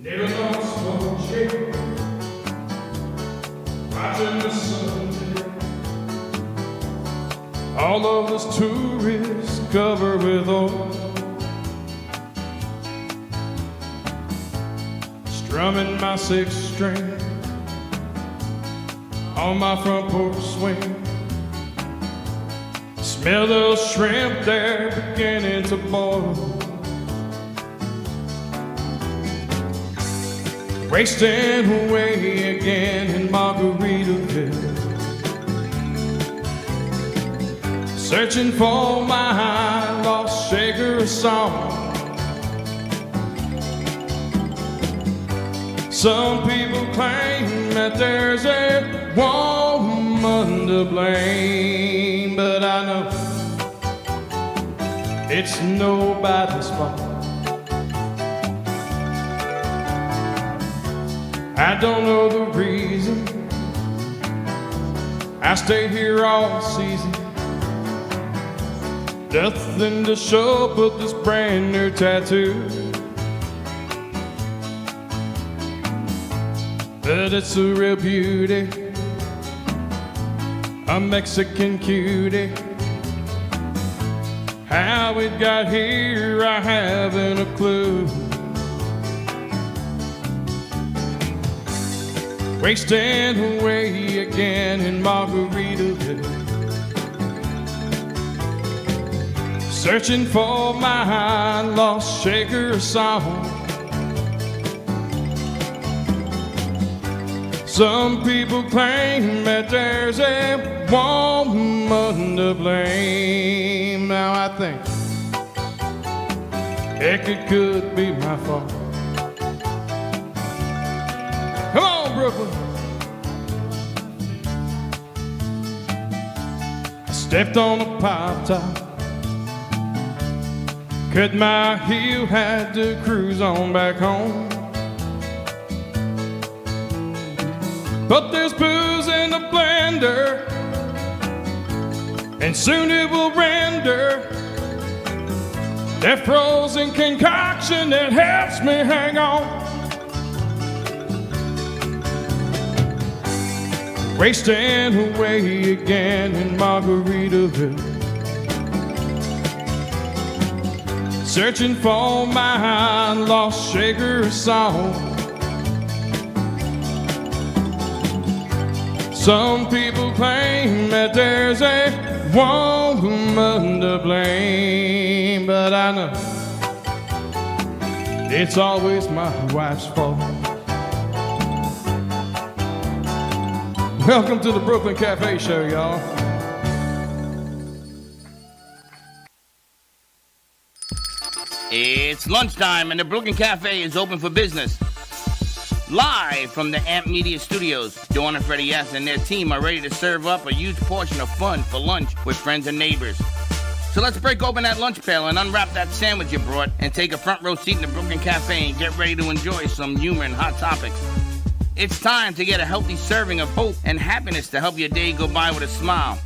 Never lost one shade, watching the sun set. All of us tourists covered with oil, strumming my sixth string on my front porch swing. Smell those shrimp there beginning to boil. Wasting away again in Margaritaville, searching for my lost shaker of song. Some people claim that there's a woman to blame, but I know it's nobody's fault. I don't know the reason I stay here all season. Nothing to show but this brand new tattoo. But it's a real beauty, a Mexican cutie. How it got here, I haven't a clue. Wasting away again in Margaritaville, searching for my lost shaker of song. Some people claim that there's a woman to blame. Now I think heck, it could be my fault. Come on, Brooklyn. I stepped on a pop top, cut my heel, had to cruise on back home. But there's booze in the blender, and soon it will render that frozen concoction that helps me hang on. Wasting away again in Margaritaville, searching for my lost shaker of song. Some people claim that there's a woman to blame, but I know it's always my wife's fault. Welcome to the Brooklyn Cafe Show, y'all. It's lunchtime and the Brooklyn Cafe is open for business. Live from the Amp Media Studios, Dawn and Freddie S. and their team are ready to serve up a huge portion of fun for lunch with friends and neighbors. So let's break open that lunch pail and unwrap that sandwich you brought and take a front row seat in the Brooklyn Cafe and get ready to enjoy some humor and hot topics. It's time to get a healthy serving of hope and happiness to help your day go by with a smile.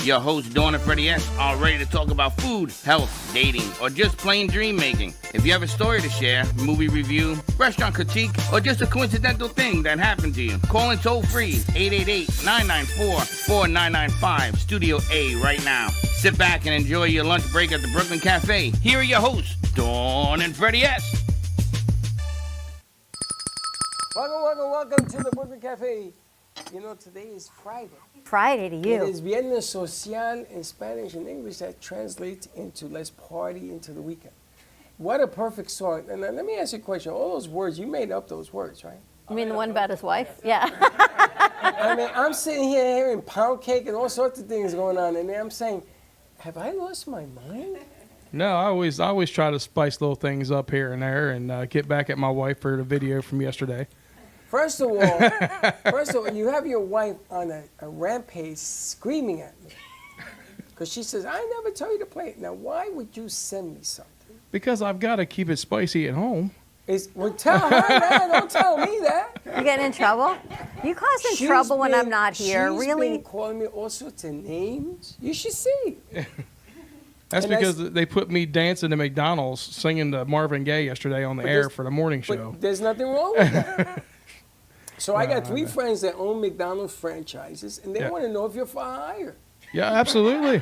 Your hosts, Dawn and Freddie S., are ready to talk about food, health, dating, or just plain dream making. If you have a story to share, movie review, restaurant critique, or just a coincidental thing that happened to you, call in toll-free 888-994-4995, Studio A right now. Sit back and enjoy your lunch break at the Brooklyn Cafe. Here are your hosts, Dawn and Freddie S. Welcome to the Brooklyn Cafe. You know, today is Friday. Friday to you. It is Viernes Social in Spanish and English that translates into let's party into the weekend. What a perfect song. And let me ask you a question. All those words, you made up those words, right? You mean the one about his wife? Yeah. I mean, I'm sitting here hearing pound cake and all sorts of things going on, and I'm saying, have I lost my mind? No, I always try to spice little things up here and there and get back at my wife for the video from yesterday. First of all, you have your wife on a rampage screaming at me. Because she says, I never tell you to play it. Now, why would you send me something? Because I've got to keep it spicy at home. Well, tell her that. Don't tell me that. You getting in trouble? You causing trouble when I'm not here. She's Really? been calling me all sorts of names. You should see. That's because they put me dancing to McDonald's, singing to Marvin Gaye yesterday on the air for the morning show. But there's nothing wrong with that. So I got 3 friends that own McDonald's franchises, and they want to know if you're for hire. Yeah, absolutely.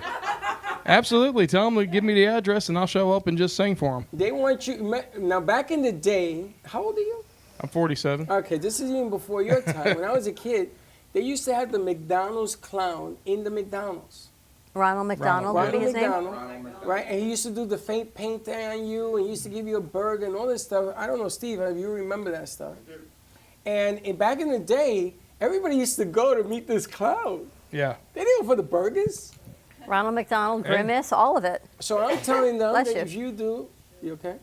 Absolutely. Tell them to give me the address, and I'll show up and just sing for them. They want you. Now, back in the day, how old are you? I'm 47. Okay, this is even before your time. When I was a kid, they used to have the McDonald's clown in the McDonald's. Ronald McDonald would be his name? Right? And he used to do the faint paint on you, and he used to give you a burger and all this stuff. I don't know, Steve, if you remember that stuff. And back in the day, everybody used to go to meet this clown. Yeah. They didn't go for the burgers. Ronald McDonald, Grimace, all of it. So I'm telling them Bless that you. if you do, you okay?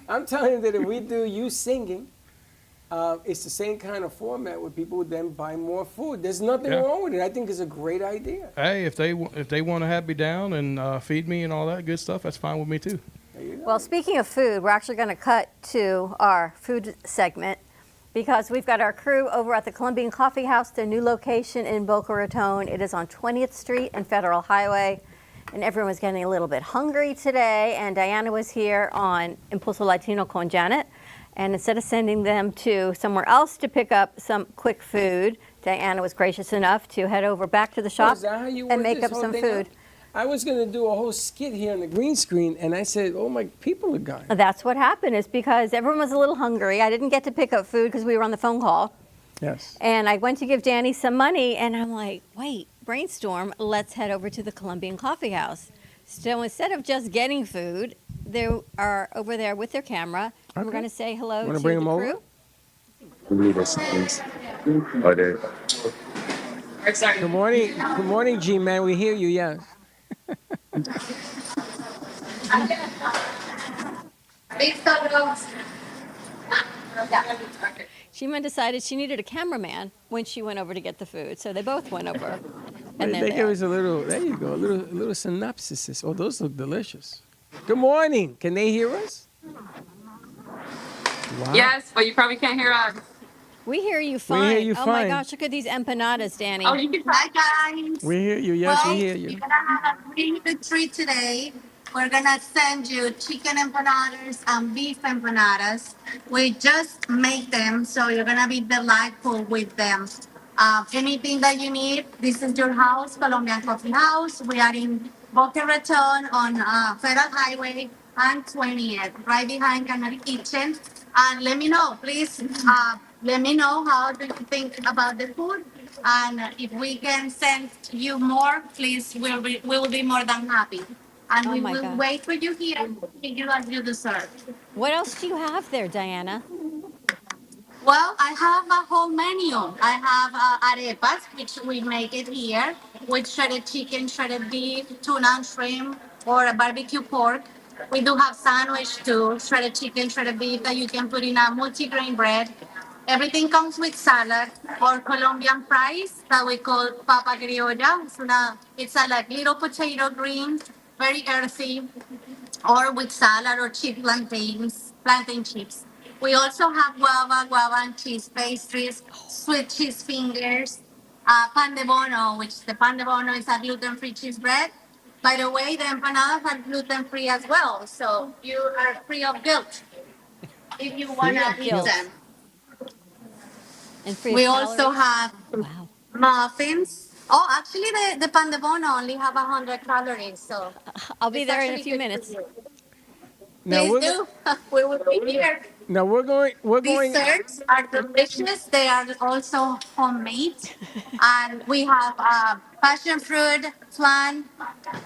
I'm telling you that if we do you singing, it's the same kind of format where people would then buy more food. There's nothing wrong with it. I think it's a great idea. Hey, if they want to have me down and feed me and all that good stuff, that's fine with me too. There you go. Well, speaking of food, we're actually going to cut to our food segment because we've got our crew over at the Colombian Coffee House, their new location in Boca Raton. It is on 20th Street and Federal Highway. And everyone's getting a little bit hungry today. And Diana was here on Impulso Latino con Janet. And instead of sending them to somewhere else to pick up some quick food, Diana was gracious enough to head over back to the shop is that how you and work make this up whole some thing food. out? I was going to do a whole skit here on the green screen, and I said, oh, my people are gone. That's what happened, is because everyone was a little hungry. I didn't get to pick up food because we were on the phone call. Yes. And I went to give Danny some money, and I'm like, wait, brainstorm, let's head over to the Colombian Coffee House. So instead of just getting food, they are over there with their camera. And we're going to say hello to bring the them crew. Good morning. Good morning, G-Man. We hear you, yes. She decided she needed a cameraman when she went over to get the food. So they both went over. And They give us a little, there you go, a little synopsis. Oh, those look delicious. Good morning. Can they hear us? Wow. Yes, but you probably can't hear us. We hear you fine. hear you Oh my fine. gosh, look at these empanadas, Danny. Oh, you can Hi guys. We hear you, yes, Well, we hear you. You're gonna have a really good treat today. We're gonna send you chicken empanadas and beef empanadas. We just make them, so you're gonna be delightful with them. Anything that you need, this is your house, Colombian Coffee House. We are in Boca Raton on Federal Highway and 20th, right behind Canary Kitchen. And let me know, please. Let me know how do you think about the food, and if we can send you more, please, we will be more than happy. And Oh we my will God. wait for you here to treat you as you deserve. What else do you have there, Diana? Well, I have a whole menu. I have arepas, which we make it here, with shredded chicken, shredded beef, tuna and shrimp, or a barbecue pork. We do have sandwich too, shredded chicken, shredded beef that you can put in a multi-grain bread. Everything comes with salad or Colombian fries that we call papa criolla. It's a like little potato green, very earthy, or with salad or cheap plantain chips. We also have guava and cheese pastries, sweet cheese fingers, pan de bono, which the pan de bono is a gluten-free cheese bread. By the way, the empanadas are gluten-free as well, so you are free of guilt if you want to eat guilt. them. And free of We calories? also have Wow. muffins. Oh, actually, the pan de bono only have 100 calories, so I'll be it's there in a actually few good for minutes. you. Now Please we're, do. We will be here. now we're going, Desserts are delicious. They are also homemade. And we have passion fruit, flan,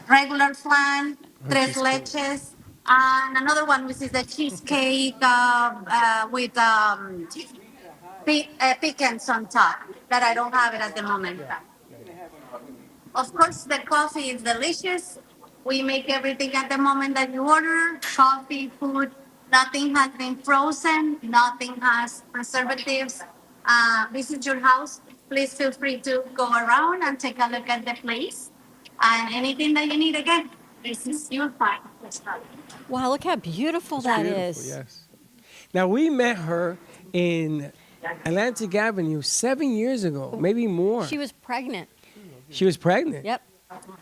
regular flan, tres leches, and another one which is the cheesecake with pecans on top that I don't have it at the moment. Of course, the coffee is delicious. We make everything at the moment that you order. Coffee, food, nothing has been frozen. Nothing has preservatives. Visit your house. Please feel free to go around and take a look at the place. And anything that you need, again, this is your find. Wow, look how beautiful that is. yes. Now we met her in Atlantic Avenue 7 years ago, maybe more. She was pregnant. She was pregnant. Yep.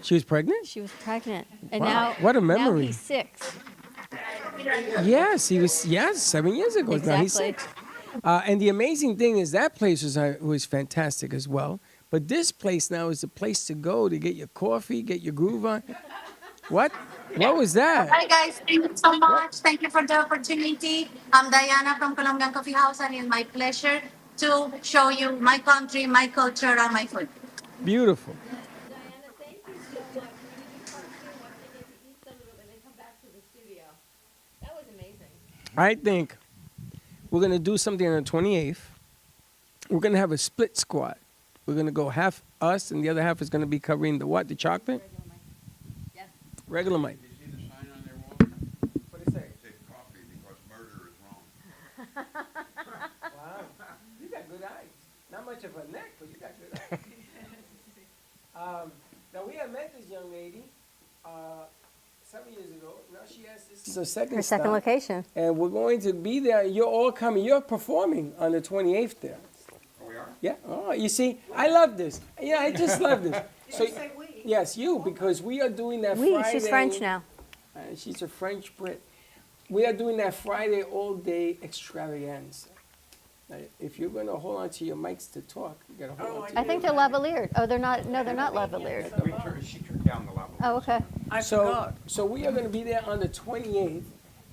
She was pregnant? She was pregnant. And Wow, now, what a now memory. he's 6. Yes, he was. Yes, 7 years ago. Now he's Exactly. 6. And the amazing thing is that place was fantastic as well. But this place now is the place to go to get your coffee, get your groove on. What? What was that? Hi guys, thank you so much. Thank you for the opportunity. I'm Diana from Colombian Coffee House, and it's my pleasure to show you my country, my culture, and my food. Beautiful. Diana, thank you so much. We're going to do part 2 once they get to eat some of them and then come back to the studio. That was amazing. I think we're going to do something on the 28th. We're going to have a split squad. We're going to go half us, and the other half is going to be covering the what? The chocolate? Yes. Regular Mike. Did you see the sign on their wall? What did it say? Say coffee because murder is wrong. Wow. You got good eyes. Not much of a neck, but you got good eyes. Now, we had met this young lady 7 years ago. Now she has this is her second Her second stop. location. And we're going to be there. You're all coming. You're performing on the 28th there. Oh, we are? Yeah. Oh, you see, I love this. Yeah, I just love this. So, yes, you, because we are doing that Oui, Friday. she's French now. She's a French Brit. We are doing that Friday all-day extravaganza. Now, if you're going to hold on to your mics to talk, you got to hold on to I think they're lavalier. Oh, they're not. No, they're not lavalier. She turned down the level. Oh, okay. So we are going to be there on the 28th,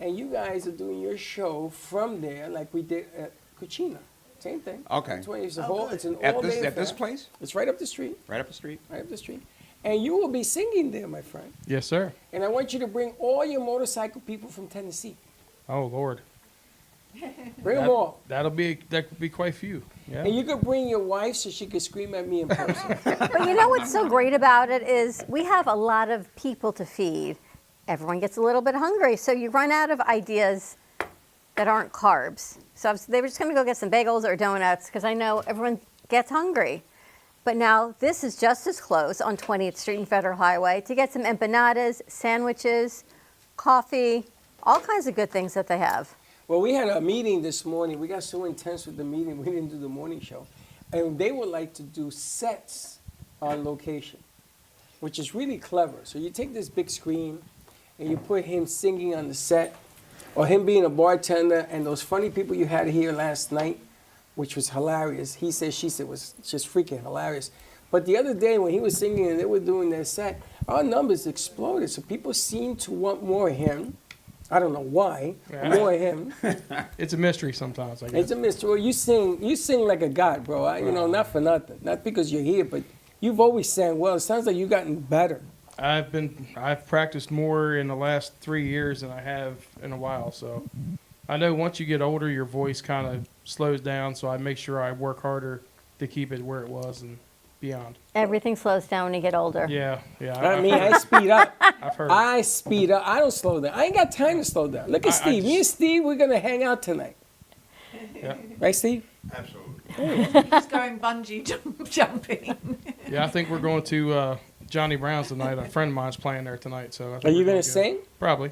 and you guys are doing your show from there like we did at Cucina. Same thing. Okay. 28th is a whole, it's an At all-day this affair. place? It's right up the street, Right up the street? right up the street. And you will be singing there, my friend. Yes, sir. And I want you to bring all your motorcycle people from Tennessee. Oh, Lord. Bring them all. That could be quite a few. Yeah. And you could bring your wife so she could scream at me in person. But you know what's so great about it is we have a lot of people to feed. Everyone gets a little bit hungry, so you run out of ideas that aren't carbs. So they were just going to go get some bagels or donuts because I know everyone gets hungry. But now this is just as close on 20th Street and Federal Highway to get some empanadas, sandwiches, coffee, all kinds of good things that they have. Well, we had a meeting this morning. We got so intense with the meeting, we didn't do the morning show. And they would like to do sets on location, which is really clever. So you take this big screen and you put him singing on the set, or him being a bartender, and those funny people you had here last night, which was hilarious. He said, she said, was just freaking hilarious. But the other day when he was singing and they were doing their set, our numbers exploded. So people seem to want more of him. I don't know why, but more of him. It's a mystery sometimes, I guess. It's a mystery. Well, you sing like a god, bro. Not for nothing. Not because you're here, but you've always sang well. It sounds like you've gotten better. I've practiced more in the last 3 years than I have in a while. So I know once you get older, your voice kind of slows down. So I make sure I work harder to keep it where it was and beyond. Everything slows down when you get older. Yeah. I speed up. I've heard. I speed up. I don't slow down. I ain't got time to slow down. Look at Steve. Me and Steve, we're going to hang out tonight. Yeah. Right, Steve? Absolutely. He's going bungee jumping. Yeah, I think we're going to Johnny Brown's tonight. A friend of mine's playing there tonight. So I think Are you we're going go. to sing? Probably.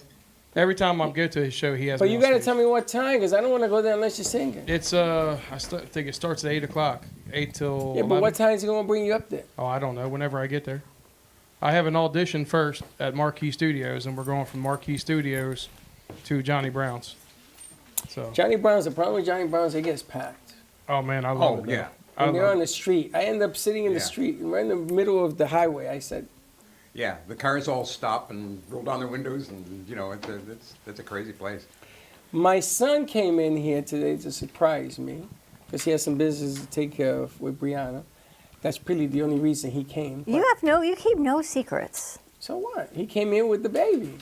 Every time I go to his show, he has. But me you on got to stage. tell me what time, because I don't want to go there unless you're singing. It's think it starts at 8 o'clock, 8 till. Yeah, 11. but what time is he going to bring you up there? Oh, I don't know. Whenever I get there, I have an audition first at Marquee Studios, and we're going from Marquee Studios to Johnny Brown's. So. Johnny Brown's, the problem with Johnny Brown's, it gets packed. Oh man, I love it. yeah. I When you're love on it. the street, I end up sitting in the Yeah. street, right in the middle of the highway. I said, Yeah, the cars all stop and roll down their windows, and it's a crazy place. my son came in here today to surprise me, because he has some business to take care of with Brianna. That's really the only reason he came. You keep no secrets. So what? He came in with the baby.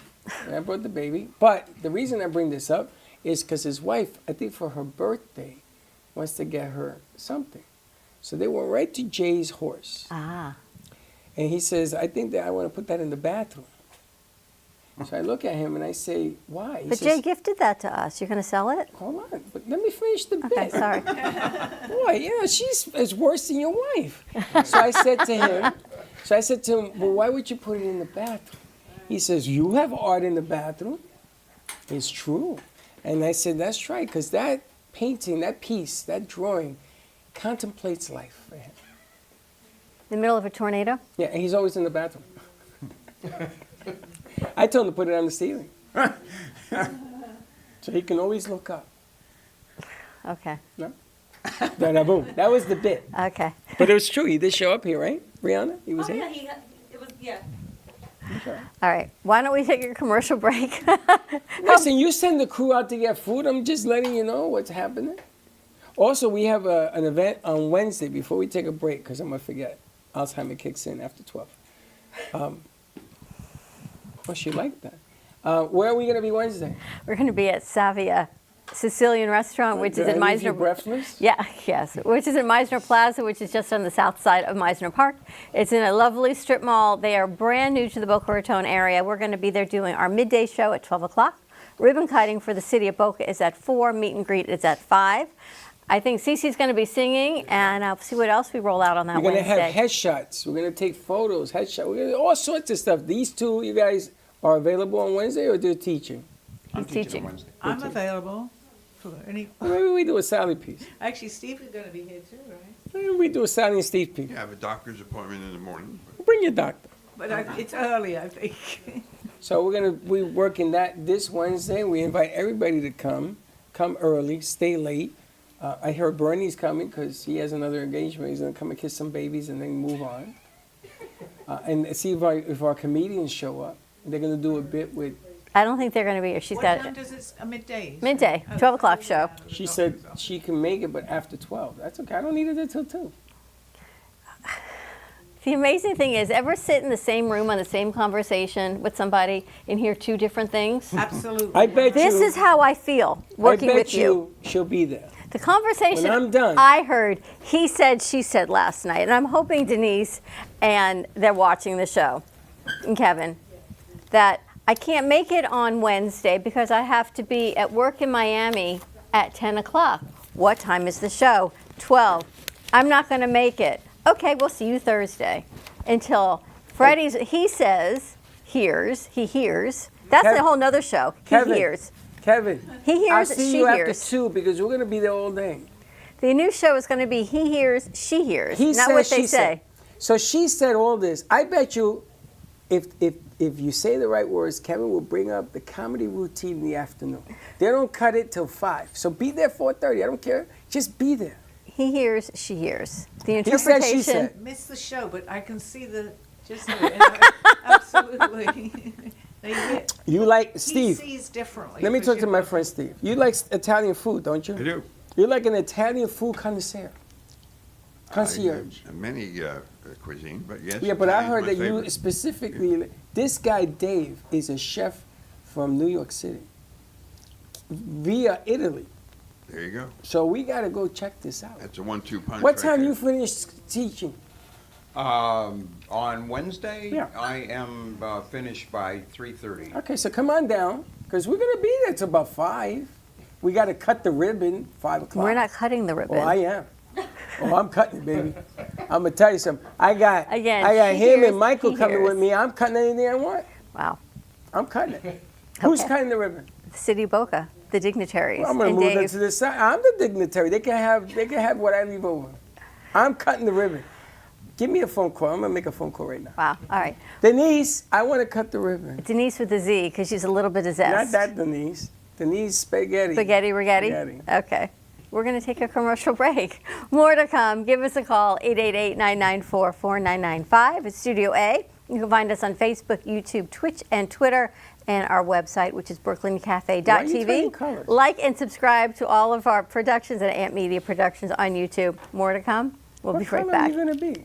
And I brought the baby. But the reason I bring this up is because his wife, I think for her birthday, wants to get her something. So they went right to Jay's horse. Ah. And he says, I think that I want to put that in the bathroom. So I look at him and I say, why? He But says, Jay gifted that to us. You're going to sell it? hold on, but let me finish the bit. Okay, sorry. Boy, she's as worse than your wife. So I said to him, well, why would you put it in the bathroom? He says, you have art in the bathroom. It's true. And I said, that's right, because that painting, that piece, that drawing contemplates life for him. In the middle of a tornado? Yeah, and he's always in the bathroom. I told him to put it on the ceiling. So he can always look up. Okay. No? Boom. That was the bit. Okay. But it was true. He did show up here, right, Rihanna? He was here? All right. Why don't we take a commercial break? Listen, you send the crew out to get food. I'm just letting you know what's happening. Also, we have an event on Wednesday before we take a break, because I'm going to forget. Alzheimer kicks in after 12. Oh, she liked that. Where are we going to be Wednesday? We're going to be at Savia Sicilian Restaurant, which is in Meisner. Breathless? Yeah, yes, which is in Meisner Plaza, which is just on the south side of Meisner Park. It's in a lovely strip mall. They are brand new to the Boca Raton area. We're going to be there doing our midday show at 12 o'clock. Ribbon cutting for the city of Boca is at 4. Meet and greet is at 5. I think Cece's going to be singing, and I'll see what else we roll out on that We're going to Wednesday. have headshots. We're going to take photos, headshots. We're going to all sorts of stuff. These two, you guys are available on Wednesday, or they're teaching? He's teaching. on Wednesday. I'm available for any. Maybe we do a Sally piece. Actually, Steve is going to be here too, right? Maybe we do a Sally and Steve piece. You have a doctor's appointment in the morning. Bring your doctor. But it's early, I think. So we're working that this Wednesday. We invite everybody to come early, stay late. I heard Bernie's coming because he has another engagement. He's going to come and kiss some babies and then move on. And see if our comedians show up. They're going to do a bit with. I don't think they're going to be here. She's What got time does it? Midday. midday, 12 o'clock show. She said she can make it, but after 12. That's okay. I don't need it until 2. The amazing thing is, ever sit in the same room on the same conversation with somebody and hear two different things? Absolutely. I bet This you. is how I feel working I bet with you. she'll be there. The conversation When I'm done. I heard, he said, she said last night, and I'm hoping Denise and they're watching the show, and Kevin, that I can't make it on Wednesday because I have to be at work in Miami at 10 o'clock. What time is the show? 12. I'm not going to make it. Okay, we'll see you Thursday. Until Freddie's, he hears. That's Kev- a whole nother show. He Kevin. hears. Kevin, He hears, I'll see she you hears. after 2 because we're going to be there all day. The new show is going to be he hears, she hears, He not said, what they she say. said. So she said all this. I bet you if you say the right words, Kevin will bring up the comedy routine in the afternoon. They don't cut it till 5. So be there 4:30. I don't care. Just be there. He hears, she hears. The He said, interpretation. she said. Miss the show, but I can see the just absolutely. You like He Steve. sees differently. Let me for talk to sure. my friend Steve. You like Italian food, don't you? I do. You're like an Italian food connoisseur. Concierge. Many cuisine, but yes. Yeah, but I Italian's heard my that you favorite. specifically, this guy Dave is a chef from New York City via Italy. There you go. So we got to go check this out. That's a 1-2 punch. What right time there. you finish teaching? On Wednesday, Yeah. I am finished by 3:30. Okay, so come on down because we're going to be there till about 5. We got to cut the ribbon 5 o'clock. We're not cutting the ribbon. Oh, I am. Oh, I'm cutting it, baby. I'm going to tell you something. I got Again, him she hears, and Michael he coming hears. with me. I'm cutting anything I want. Wow. I'm cutting it. Who's Okay. cutting the ribbon? The City of Boca, the dignitaries, Well, I'm going and to move them Dave. to the side. I'm the dignitary. They can have what I leave over. I'm cutting the ribbon. Give me a phone call. I'm going to make a phone call right now. Wow. All right. Denise, I want to cut the ribbon. Denise with a Z because she's a little bit of zest. Not that Denise. Denise Spaghetti. Spaghetti Rigetti? Spaghetti. Okay. We're going to take a commercial break. More to come. Give us a call, 888-994-4995. It's Studio A. You can find us on Facebook, YouTube, Twitch, and Twitter, and our website, which is Why are you turning brooklyncafe.tv. colors? Like and subscribe to all of our productions at Ant Media Productions on YouTube. More to come. We'll be What right color back. are you going to be?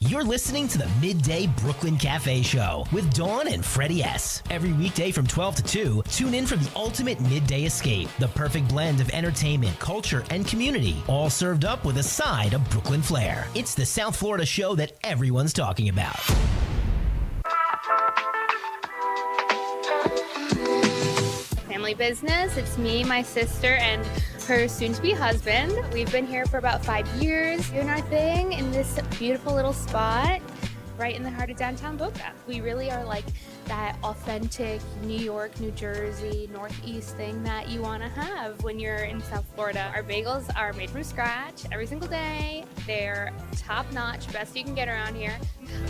You're listening to the Midday Brooklyn Cafe Show with Dawn and Freddie S. Every weekday from 12 to 2, tune in for the ultimate midday escape. The perfect blend of entertainment, culture, and community, all served up with a side of Brooklyn flair. It's the South Florida show that everyone's talking about. Family business. It's me, my sister, and her soon-to-be husband. We've been here for about 5 years doing our thing in this beautiful little spot. right in the heart of downtown Boca. We really are like that authentic New York, New Jersey, Northeast thing that you want to have when you're in South Florida. Our bagels are made from scratch every single day. They're top notch, best you can get around here.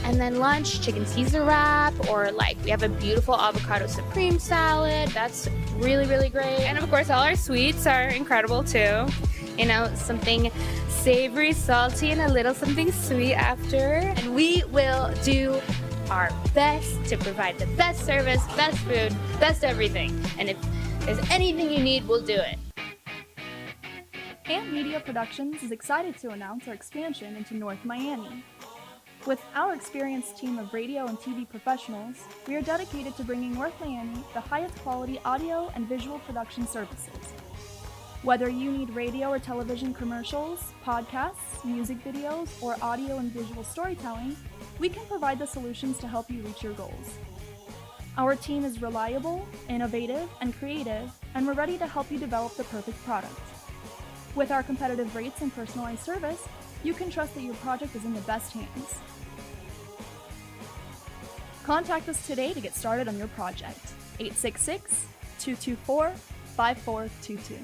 And then lunch, chicken Caesar wrap, or like we have a beautiful avocado supreme salad. That's really, really great. And of course, all our sweets are incredible too. You know, something savory, salty, and a little something sweet after. And we will do our best to provide the best service, best food, best everything. And if there's anything you need, we'll do it. Amp Media Productions is excited to announce our expansion into North Miami. With our experienced team of radio and TV professionals, we are dedicated to bringing North Miami the highest quality audio and visual production services. Whether you need radio or television commercials, podcasts, music videos, or audio and visual storytelling, we can provide the solutions to help you reach your goals. Our team is reliable, innovative, and creative, and we're ready to help you develop the perfect product. With our competitive rates and personalized service, you can trust that your project is in the best hands. Contact us today to get started on your project. 866-224-5422.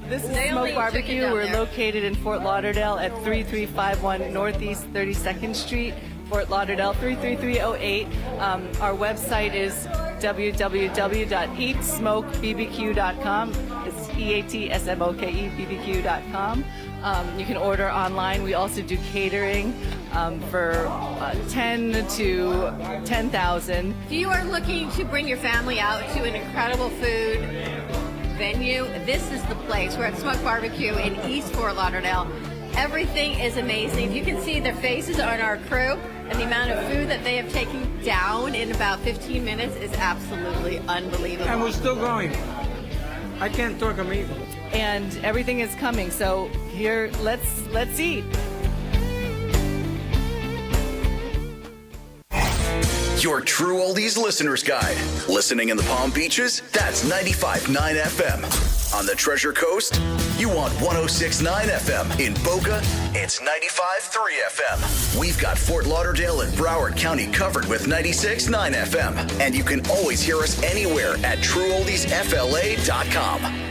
This is Smoke Barbecue. We're located in Fort Lauderdale at 3351 Northeast 32nd Street, Fort Lauderdale 33308. Our website is www.eatsmokebbq.com. It's EATSMOKEBBQ.com. You can order online. We also do catering for 10 to 10,000. If you are looking to bring your family out to an incredible food venue, this is the place. We're at Smoke Barbecue in East Fort Lauderdale. Everything is amazing. You can see their faces on our crew, and the amount of food that they have taken down in about 15 minutes is absolutely unbelievable. And we're still going. I can't talk amazing. And everything is coming, so here, let's eat. Your True Oldies Listener's Guide. Listening in the Palm Beaches? That's 95.9 FM. On the Treasure Coast? You want 106.9 FM. In Boca? It's 95.3 FM. We've got Fort Lauderdale and Broward County covered with 96.9 FM. And you can always hear us anywhere at TrueOldiesFLA.com.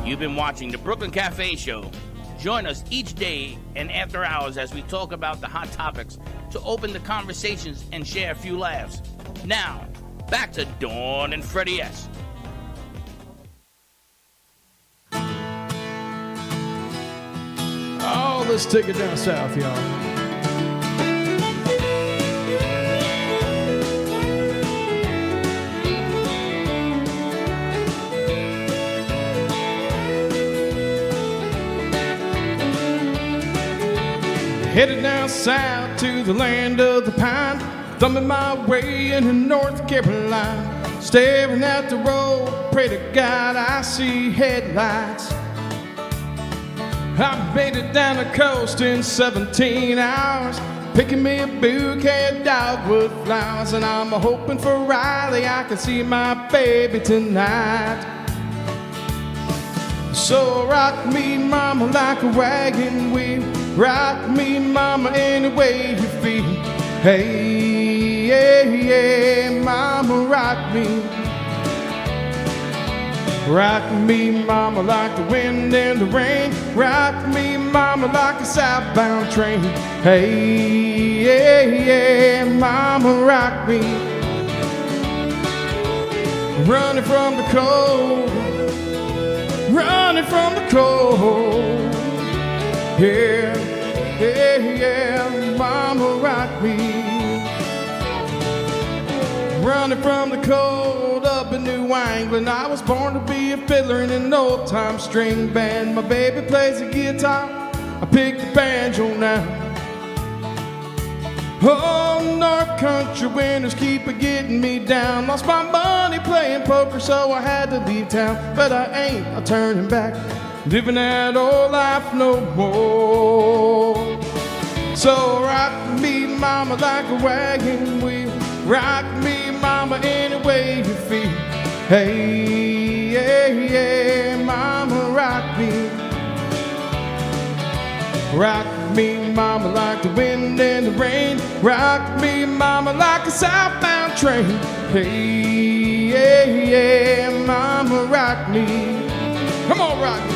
You've been watching the Brooklyn Cafe Show. Join us each day and after hours as we talk about the hot topics to open the conversations and share a few laughs. Now, back to Dawn and Freddie S. Oh, let's take it down south, y'all. Headed down south to the land of the pine, thumbing my way into North Carolina, staring at the road, pray to God I see headlights. I made it down the coast in 17 hours, picking me a bouquet of dogwood flowers, and I'm hoping for Riley I can see my baby tonight. So rock me, mama, like a wagon wheel. Rock me, mama, any way you feel. Hey, yeah, yeah, mama, rock me. Rock me, mama, like the wind and the rain. Rock me, mama, like a southbound train. Hey, yeah, yeah, mama, rock me. Running from the cold, running from the cold. Yeah, yeah, yeah, mama, rock me. Running from the cold up in New England. I was born to be a fiddler in an old-time string band. My baby plays the guitar, I pick the banjo now. Oh, North Country winters keep getting me down. Lost my money playing poker, so I had to leave town. But I ain't a turning back, living that old life no more. So rock me, mama, like a wagon wheel. Rock me, mama, any way you feel. Hey, yeah, yeah, mama, rock me. Rock me, mama, like the wind and the rain. Rock me, mama, like a southbound train. Hey, yeah, yeah, mama, rock me. Come on, rock me.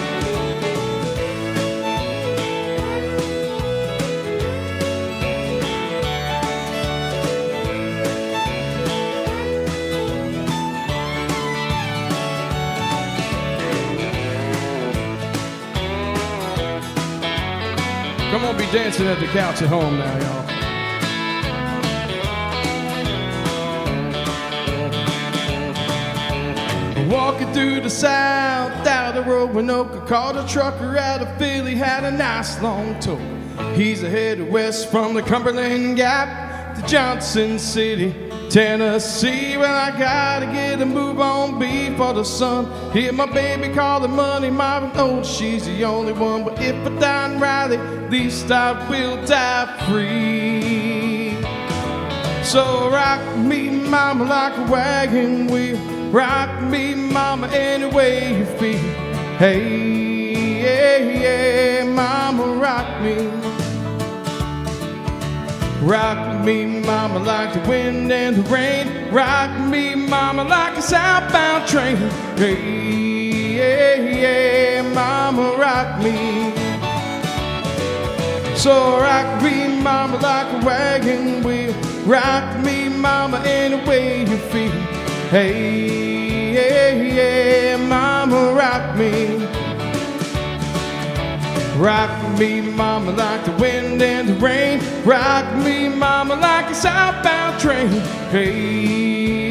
Come on, be dancing at the couch at home now, y'all. Walking through the south, out of Roanoke, caught a trucker out of Philly, had a nice long tour. He's headed west from the Cumberland Gap to Johnson City, Tennessee. Well, I gotta get a move on before the sun. Hear my baby calling money, mama knows she's the only one. But if I die in Riley, at least I will die free. So rock me, mama, like a wagon wheel. Rock me, mama, any way you feel. Hey, yeah, yeah, mama, rock me. Rock me, mama, like the wind and the rain. Rock me, mama, like a southbound train. Hey, yeah, yeah, mama, rock me. So rock me, mama, like a wagon wheel. Rock me, mama, any way you feel. Hey, yeah, yeah, mama, rock me. Rock me, mama, like the wind and the rain. Rock me, mama, like a southbound train. Hey,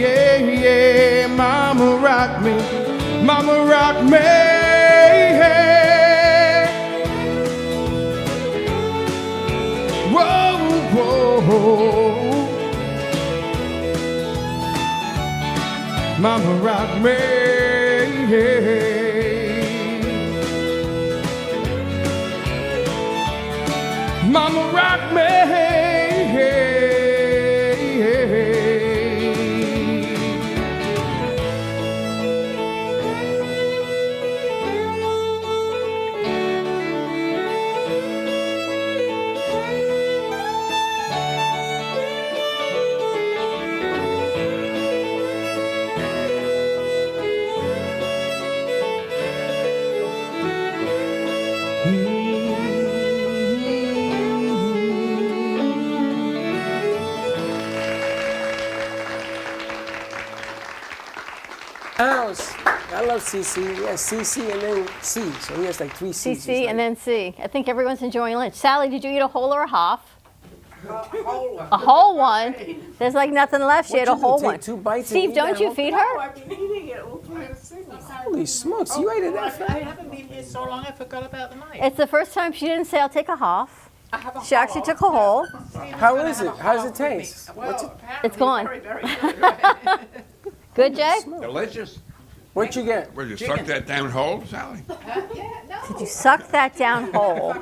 yeah, yeah, mama, rock me. Mama, rock me. Hey. Whoa, whoa. Mama, rock me. Hey. Mama, rock me. Hey, hey, hey. I love CC. He has CC and then C, so he has like 3 C's. CC and then C. I think everyone's enjoying lunch. Sally, did you eat a whole or a half? A whole one. There's like nothing left. She had a whole one. 2 bites. Steve, don't you feed her? I've been eating it all through the signal. Holy smokes, you ate it that fast? I haven't been here so long, I forgot about the night. It's the first time she didn't say, I'll take a half. I have a She actually took a whole. How is it? How does it taste? Well, It's gone. very, very good. Good, Jay? Delicious. What'd you get? Well, you suck that down whole, Sally? Did you suck that down whole?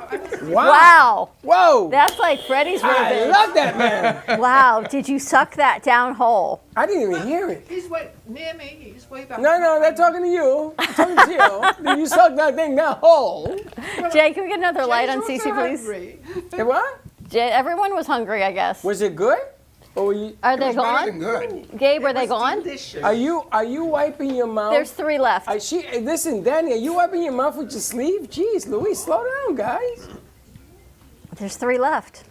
Wow. Whoa. That's like Freddie's I ribs. love that man. Wow. Did you suck that down whole? I didn't even hear it. He's way near me. He's way back. No, they're talking to you. I'm talking to you. Did you suck that thing that whole? Jay, can we get another light on Cece, please? Hey, what? Jay, everyone was hungry, I guess. Was it good? Or were you? Are they gone? Good. Gabe, are they gone? Are you wiping your mouth? There's 3 left. Listen, Danny, are you wiping your mouth with your sleeve? Jeez, Louise, slow down, guys. There's 3 left.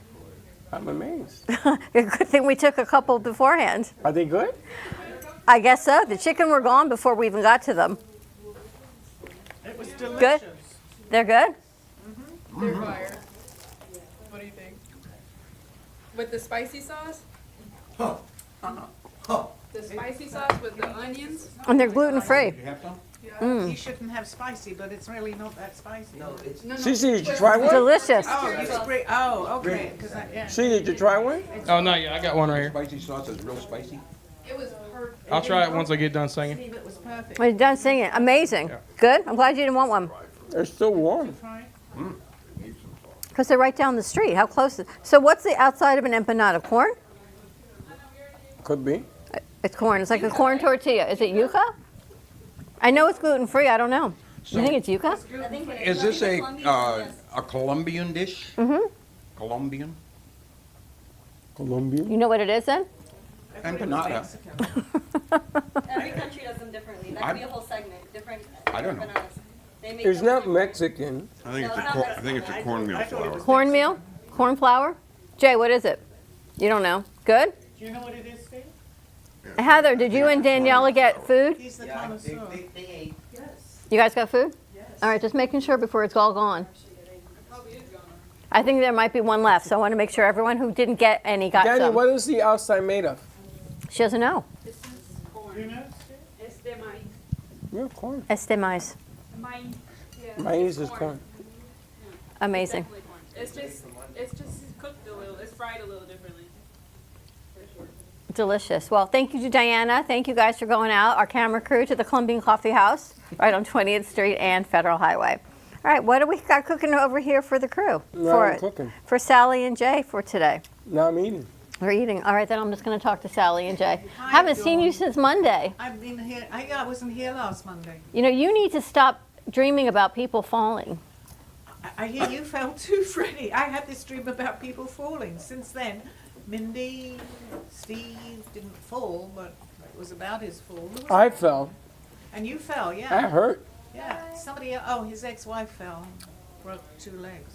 I'm amazed. Good thing we took a couple beforehand. Are they good? I guess so. The chicken were gone before we even got to them. It was delicious. Good? They're good? They're fire. What do you think? With the spicy sauce? The spicy sauce with the onions? And they're gluten-free. You shouldn't have spicy, but it's really not that spicy. No, it's Cece, did you try one? Delicious. Okay. See, did you try one? Oh, no, yeah, I got one right here. Spicy sauce is real spicy. It was perfect. I'll try it once I get done singing. It was perfect. We're done singing. Amazing. Yeah. Good? I'm glad you didn't want one. They're still warm. Because they're right down the street. How close is? So what's the outside of an empanada? Corn? Could be. It's corn. It's like a corn tortilla. Is it yuca? I know it's gluten free. I don't know. You think it's yuca? Is this a Colombian dish? Mm-hmm. Colombian? Colombian? You know what it is then? Empanada. Every country does them differently. That could be a whole segment. Different. I don't know. It's not Mexican. I think it's a cornmeal flour. Cornmeal? Corn flour? Jay, what is it? You don't know. Good? Do you know what it is, Steve? Heather, did you and Daniela get food? He's the connoisseur. They ate. Yes. You guys got food? Yes. All right, just making sure before it's all gone. I think there might be one left, so I want to make sure everyone who didn't get any got Danny, some. what is the outside made of? She doesn't know. This is corn. Este maíz. Yeah, corn. Este maíz. Maíz. Yeah. Maize is corn. Amazing. It's just cooked a little. It's fried a little differently. Delicious. Well, thank you to Diana. Thank you guys for going out. Our camera crew to the Colombian Coffee House right on 20th Street and Federal Highway. All right, what do we got cooking over here for the crew? I'm cooking. For Sally and Jay for today. No, I'm eating. We're eating. All right, then I'm just going to talk to Sally and Jay. Haven't seen you since Monday. I've been here. I wasn't here last Monday. You know, you need to stop dreaming about people falling. I hear you fell too, Freddie. I had this dream about people falling. Since then, Mindy, Steve didn't fall, but it was about his fall. I fell. And you fell, yeah. I hurt. Yeah. Somebody, his ex-wife fell, broke 2 legs.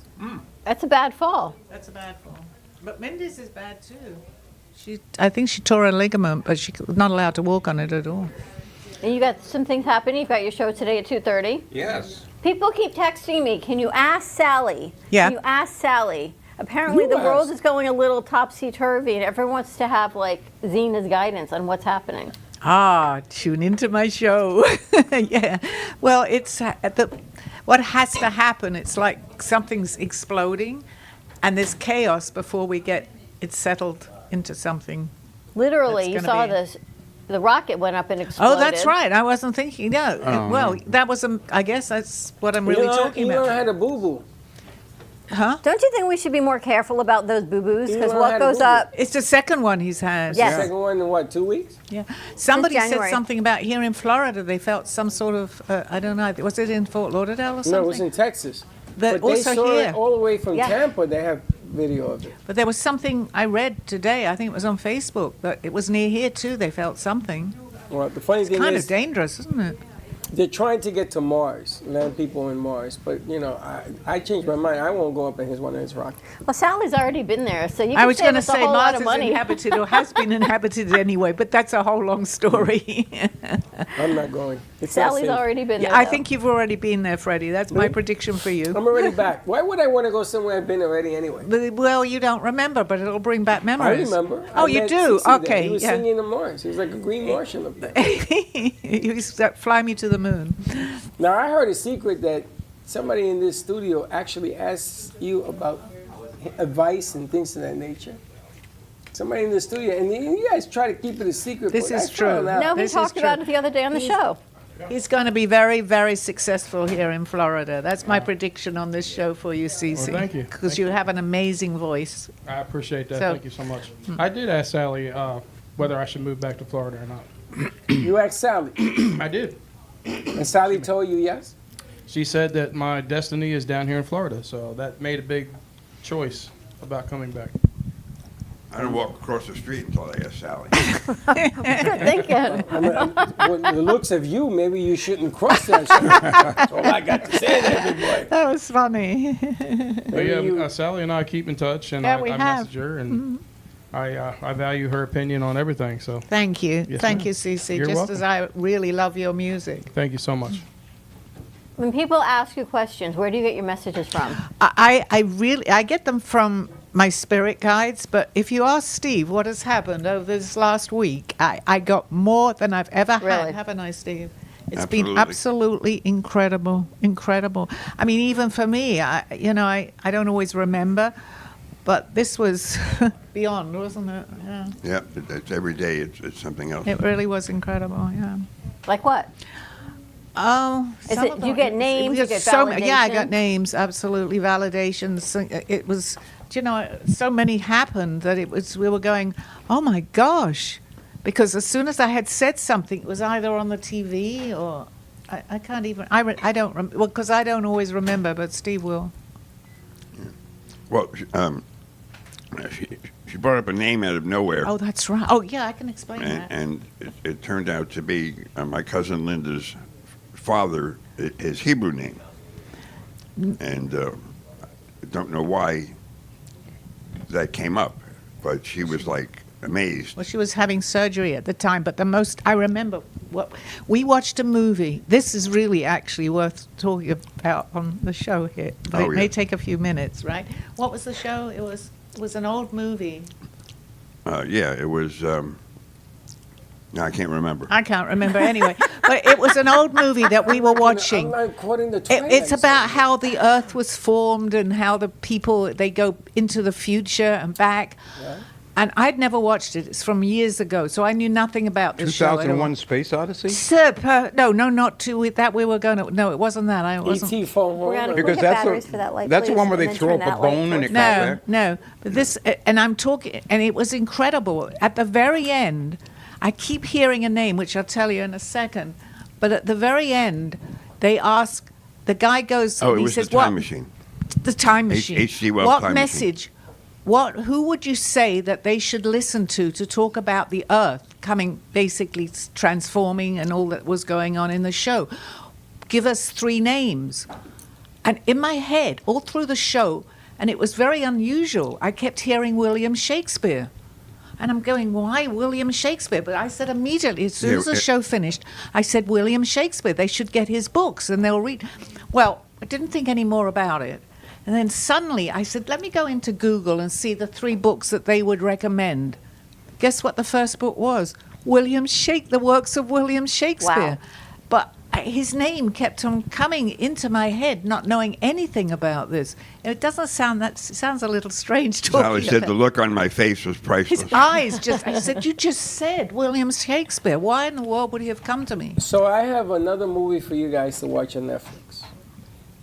That's a bad fall. That's a bad fall. But Mindy's is bad too. I think she tore a ligament, but she was not allowed to walk on it at all. And you got some things happening. You've got your show today at 2:30. Yes. People keep texting me, can you ask Sally? Yeah. Can you ask Sally? Apparently the world is going a little topsy-turvy and everyone wants to have like Zena's guidance on what's happening. Tune into my show. Yeah. Well, it's what has to happen. It's like something's exploding and there's chaos before we get it settled into something. Literally, you saw the rocket went up and exploded. Oh, that's right. I wasn't thinking. No. Well, that was, I guess that's what I'm really talking about. Elon had a boo-boo. Huh? Don't you think we should be more careful about those boo-boos? Because what goes up... It's the second one he's had. Yes. The second one in what, 2 weeks? Yeah. Somebody said January. something about here in Florida they felt some sort of, I don't know, was it in Fort Lauderdale or something? No, it was in Texas. But they also saw here. it all the way from Tampa. They have video of it. But there was something I read today, I think it was on Facebook, that it was near here too, they felt something. Well, the funny It's thing kind is, of dangerous, isn't it? they're trying to get to Mars, land people in Mars. But, I changed my mind. I won't go up in one of his rockets. Well, Sally's already been there, so you I can was save going to us a say whole lot Mars of is money. inhabited or has been inhabited anyway, but that's a whole long story. I'm not going. It's not Sally's safe. already been there. Yeah, I though. think you've already been there, Freddie. That's my prediction for you. I'm already back. Why would I want to go somewhere I've been already anyway? Well, you don't remember, but it'll bring back I memories. remember. Oh, I you met do? Cece there. Okay. He was yeah. singing in Mars. He was like a green Martian up there. He used to fly me to the moon. Now, I heard a secret that somebody in this studio actually asks you about advice and things of that nature. Somebody in the studio, and you guys try to keep it a secret. This but is I true. found out. No, we This is talked true. about it the other day on the show. He's going to be very, very successful here in Florida. That's my prediction on this show for you, Cece. Well, thank you. Because Thank you have an amazing voice. I appreciate that. So- Thank you so much. I did ask Sally whether I should move back to Florida or not. You asked Sally, I did. and Sally told you yes? She said that my destiny is down here in Florida, so that made a big choice about coming back. I don't walk across the street until I ask Sally. Good thinking. With the looks of you, maybe you shouldn't cross that street. That's all I got to say there, big boy. That was funny. But yeah, Sally and I keep in touch, and Yeah, we I have. message her, and I value her opinion on everything. So Thank you. Yes, Thank ma'am. you, Cece. You're Just welcome. as I really love your music. thank you so much. When people ask you questions, where do you get your messages from? I get them from my spirit guides, but if you ask Steve what has happened over this last week, I got more than I've ever Really? had, haven't I, Steve? It's Absolutely. been absolutely incredible. I mean, even for me, I don't always remember, but this was beyond, wasn't it? Yeah. Yeah, it's every day. It's something else. It really was incredible, yeah. Like what? Oh, You get names, you get validation? Yeah, I got names, absolutely, validations. It was, so many happened that we were going, oh my gosh. Because as soon as I had said something, it was either on the TV or, I can't even, I don't remember, well, because I don't always remember, but Steve will. Well, she brought up a name out of nowhere. Oh, that's right. Oh, yeah, I can explain that. And it turned out to be my cousin Linda's father, his Hebrew name. And I don't know why that came up, but she was like amazed. Well, she was having surgery at the time, but I remember we watched a movie. This is really actually worth talking about on the show here, but it may take a few minutes, right? What was the show? It was an old movie. It was. No, I can't remember. I can't remember anyway. But it was an old movie that we were watching. I'm like quoting the Twilight It's about Zone. how the Earth was formed and how the people, they go into the future and back. Yeah. And I'd never watched it. It's from years ago, so I knew nothing about this show at all. 2001 Space Odyssey? No, not to that. We were going to. No, it wasn't that. I wasn't. E.T. phone home. We're gonna Because get that's batteries for that light, that's the please, one where they and then throw turn up a that light bone and it first. comes back? No, but this, and I'm talking, and it was incredible. At the very end, I keep hearing a name, which I'll tell you in a second, but at the very end, they ask, the guy goes, Oh, and it he was says, the time machine. The time machine. H.G. Wells' What Time message, who would you say that they should listen to talk about the Earth coming, basically transforming and all that was going on in the show? Give us 3 names. And in my head, all through the show, and it was very unusual, I kept hearing William Shakespeare. And I'm going, why William Shakespeare? But I said immediately, as soon as the show finished, I said, William Shakespeare, they should get his books and they'll read. Well, I didn't think any more about it. And then suddenly I said, let me go into Google and see the 3 books that they would recommend. Guess what the first book was? The works of William Shakespeare. Wow. But his name kept on coming into my head, not knowing anything about this. It doesn't sound it sounds a little strange talking Sally said about. the look on my face was priceless. His eyes I said, you just said William Shakespeare. Why in the world would he have come to me? So I have another movie for you guys to watch on Netflix.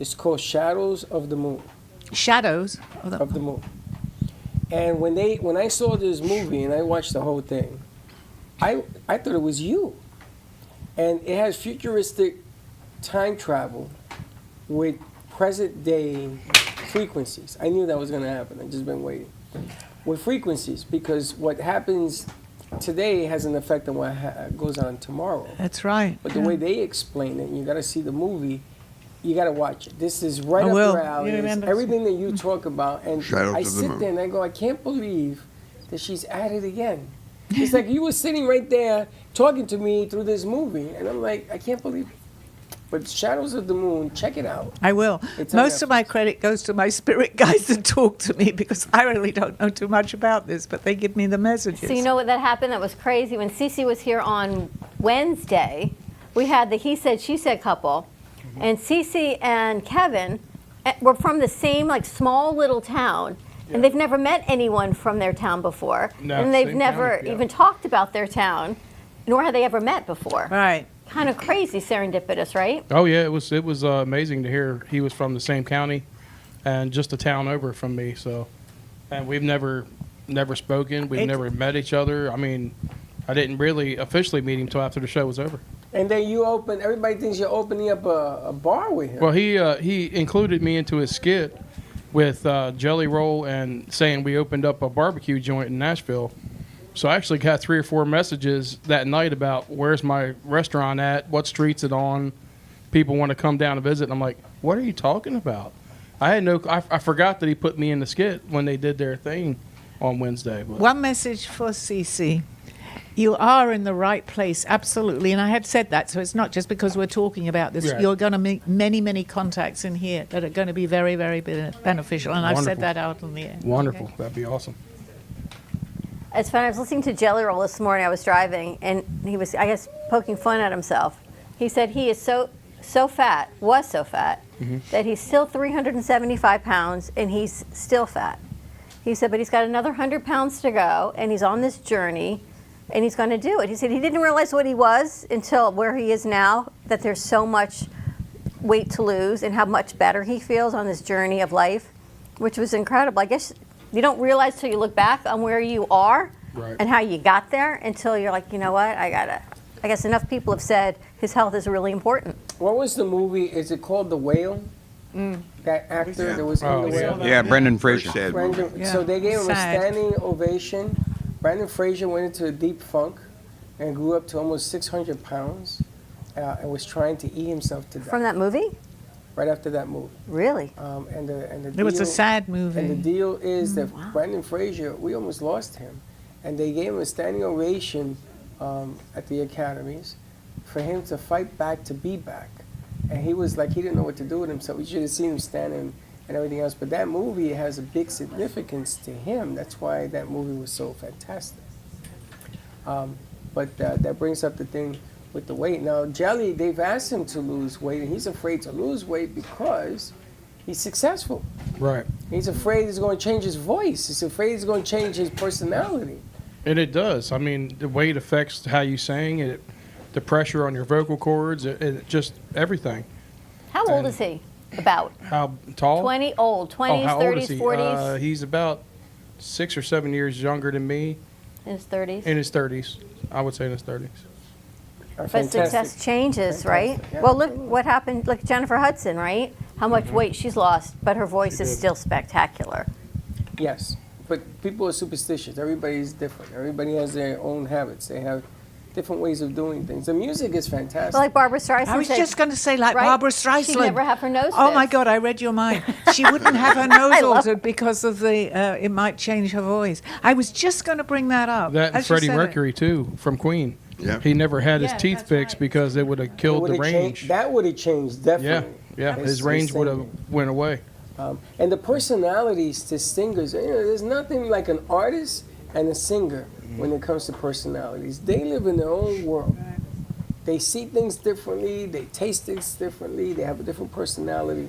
It's called Shadows of the Moon. Shadows of the Moon. And when I saw this movie and I watched the whole thing, I thought it was you. And it has futuristic time travel with present day frequencies. I knew that was going to happen. I've just been waiting. With frequencies, because what happens today has an effect on what goes on tomorrow. That's right. But the way they explain it, and you got to see the movie, you got to watch it. This is right I up will. your alley. You It's remember- everything that you talk about. And Shadows I of the sit Moon. there and I go, I can't believe that she's at it again. It's like you were sitting right there talking to me through this movie. And I'm like, I can't believe it. But Shadows of the Moon, check it out. I will. It's on Most of my credit goes to my spirit guides that talk to me because I really don't know too much about this, but they give me the messages. So you know what that happened? That was crazy. When Cece was here on Wednesday, we had the he said, she said couple. And Cece and Kevin were from the same small little town. And they've never met anyone from their town before. No, and they've same never county, yeah. even talked about their town, nor have they ever met before. Right. Kind of crazy serendipitous, right? Oh yeah, it was amazing to hear he was from the same county, and just a town over from me. So, and we've never spoken. We've never met each other. I mean, I didn't really officially meet him till after the show was over. And then everybody thinks you're opening up a bar with him. Well, he included me into his skit with Jelly Roll and saying we opened up a barbecue joint in Nashville. So I actually got 3 or 4 messages that night about where's my restaurant at, what street's it on, people want to come down and visit. And I'm like, what are you talking about? I forgot that he put me in the skit when they did their thing on Wednesday. But. One message for Cece. You are in the right place, absolutely. And I had said that, so it's not just because we're talking about this. Right. You're going to make many, many contacts in here that are going to be very, very beneficial. And I've said Wonderful. that out on the air. Wonderful. Okay. That'd be awesome. It's funny, I was listening to Jelly Roll this morning. I was driving, and he was, I guess, poking fun at himself. He said he is so fat, that he's still 375 pounds, and he's still fat. He said, but he's got another 100 pounds to go, and he's on this journey and he's going to do it. He said he didn't realize what he was until where he is now, that there's so much weight to lose and how much better he feels on this journey of life, which was incredible. I guess you don't realize till you look back on where you are and how you got there until you're like, you know what, I guess enough people have said his health is really important. What was the movie? Is it called The Whale? That actor that was in The Whale? Yeah, Brendan Fraser. So they gave him a standing ovation. Brendan Fraser went into a deep funk and grew up to almost 600 pounds and was trying to eat himself to death. From that movie? Right after that movie. Really? And the It was a sad movie. And the deal is that Brendan Fraser, we almost lost him. And they gave him a standing ovation at the academies for him to fight back to be back. And he was like, he didn't know what to do with himself. You should have seen him standing and everything else. But that movie has a big significance to him. That's why that movie was so fantastic. But that brings up the thing with the weight. Now, Jelly, they've asked him to lose weight, and he's afraid to lose weight because he's successful. Right. He's afraid he's going to change his voice. He's afraid he's going to change his personality. And it does. I mean, the weight affects how you sing, the pressure on your vocal cords, it just everything. How old is he? About? How tall? 20, old. 20s, how old 30s, is he? 40s? He's about 6 or 7 years younger than me. In his 30s? In his 30s. I would say in his 30s. But success changes, right? Yeah. Well, look what happened, like Jennifer Hudson, right? How much weight she's lost, but her voice is still spectacular. Yes, but people are superstitious. Everybody's different. Everybody has their own habits. They have different ways of doing things. The music is fantastic. Well, like Barbara Streisand. I was just going to say, like Barbara Streisand. She'd never have her nose Oh my fixed. God, I read your mind. She wouldn't have her nose I love altered because of the, it might change her voice. I was just going to bring that up. That and as you Freddie said it. Mercury, too, from Queen. Yeah. He never had his teeth fixed because it would have killed the range. That would have changed, definitely. Yeah, his range would have went away. And the personalities to singers, there's nothing like an artist and a singer when it comes to personalities. They live in their own world. They see things differently, they taste things differently, they have a different personality.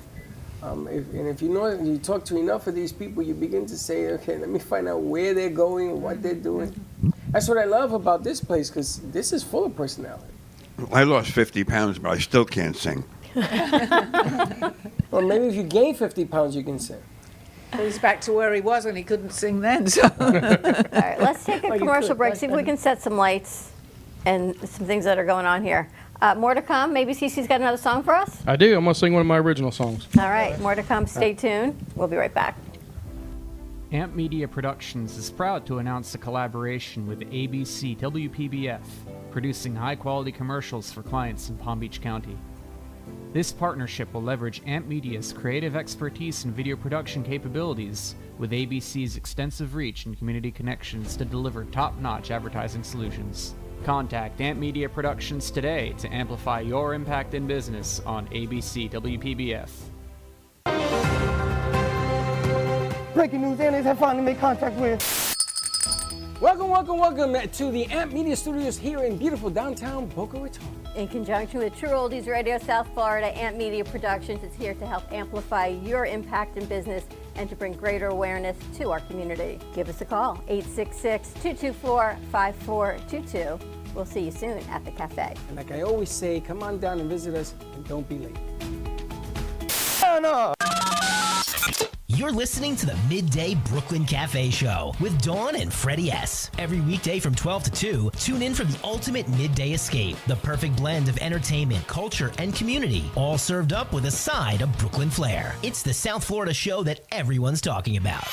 If you talk to enough of these people, you begin to say, okay, let me find out where they're going, what they're doing. That's what I love about this place, because this is full of personality. I lost 50 pounds, but I still can't sing. Or maybe if you gain 50 pounds, you can sing. Well, he's back to where he was, and he couldn't sing then. So. All right, let's take a Oh, you commercial could. break, see if we can set some lights and some things that are going on here. More to come. Maybe Cece's got another song for us? I do. I'm going to sing one of my original songs. All right, more to come. Stay tuned. We'll be right back. Amp Media Productions is proud to announce a collaboration with ABC WPBF, producing high-quality commercials for clients in Palm Beach County. This partnership will leverage Amp Media's creative expertise and video production capabilities with ABC's extensive reach and community connections to deliver top-notch advertising solutions. Contact Amp Media Productions today to amplify your impact in business on ABC WPBF. Breaking news, aliens have finally made contact with. Welcome to the Amp Media Studios here in beautiful downtown Boca Raton. In conjunction with True Oldies Radio South Florida, Amp Media Productions is here to help amplify your impact in business and to bring greater awareness to our community. Give us a call, 866-224-5422. We'll see you soon at the cafe. And like I always say, come on down and visit us and don't be late. You're listening to the Midday Brooklyn Cafe Show with Dawn and Freddie S. Every weekday from 12 to 2, tune in for the ultimate midday escape, the perfect blend of entertainment, culture, and community, all served up with a side of Brooklyn flair. It's the South Florida show that everyone's talking about.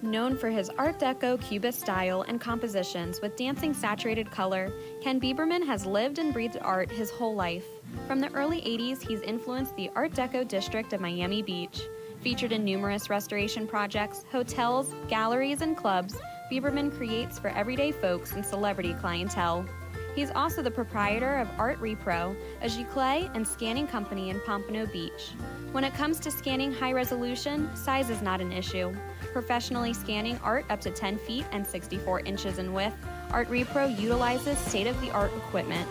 Known for his Art Deco Cubist style and compositions with dancing saturated color, Ken Bieberman has lived and breathed art his whole life. From the early 80s, he's influenced the Art Deco district of Miami Beach. Featured in numerous restoration projects, hotels, galleries, and clubs, Bieberman creates for everyday folks and celebrity clientele. He's also the proprietor of Art Repro, a giclée and scanning company in Pompano Beach. When it comes to scanning high resolution, size is not an issue. Professionally scanning art up to 10 feet and 64 inches in width, Art Repro utilizes state-of-the-art equipment.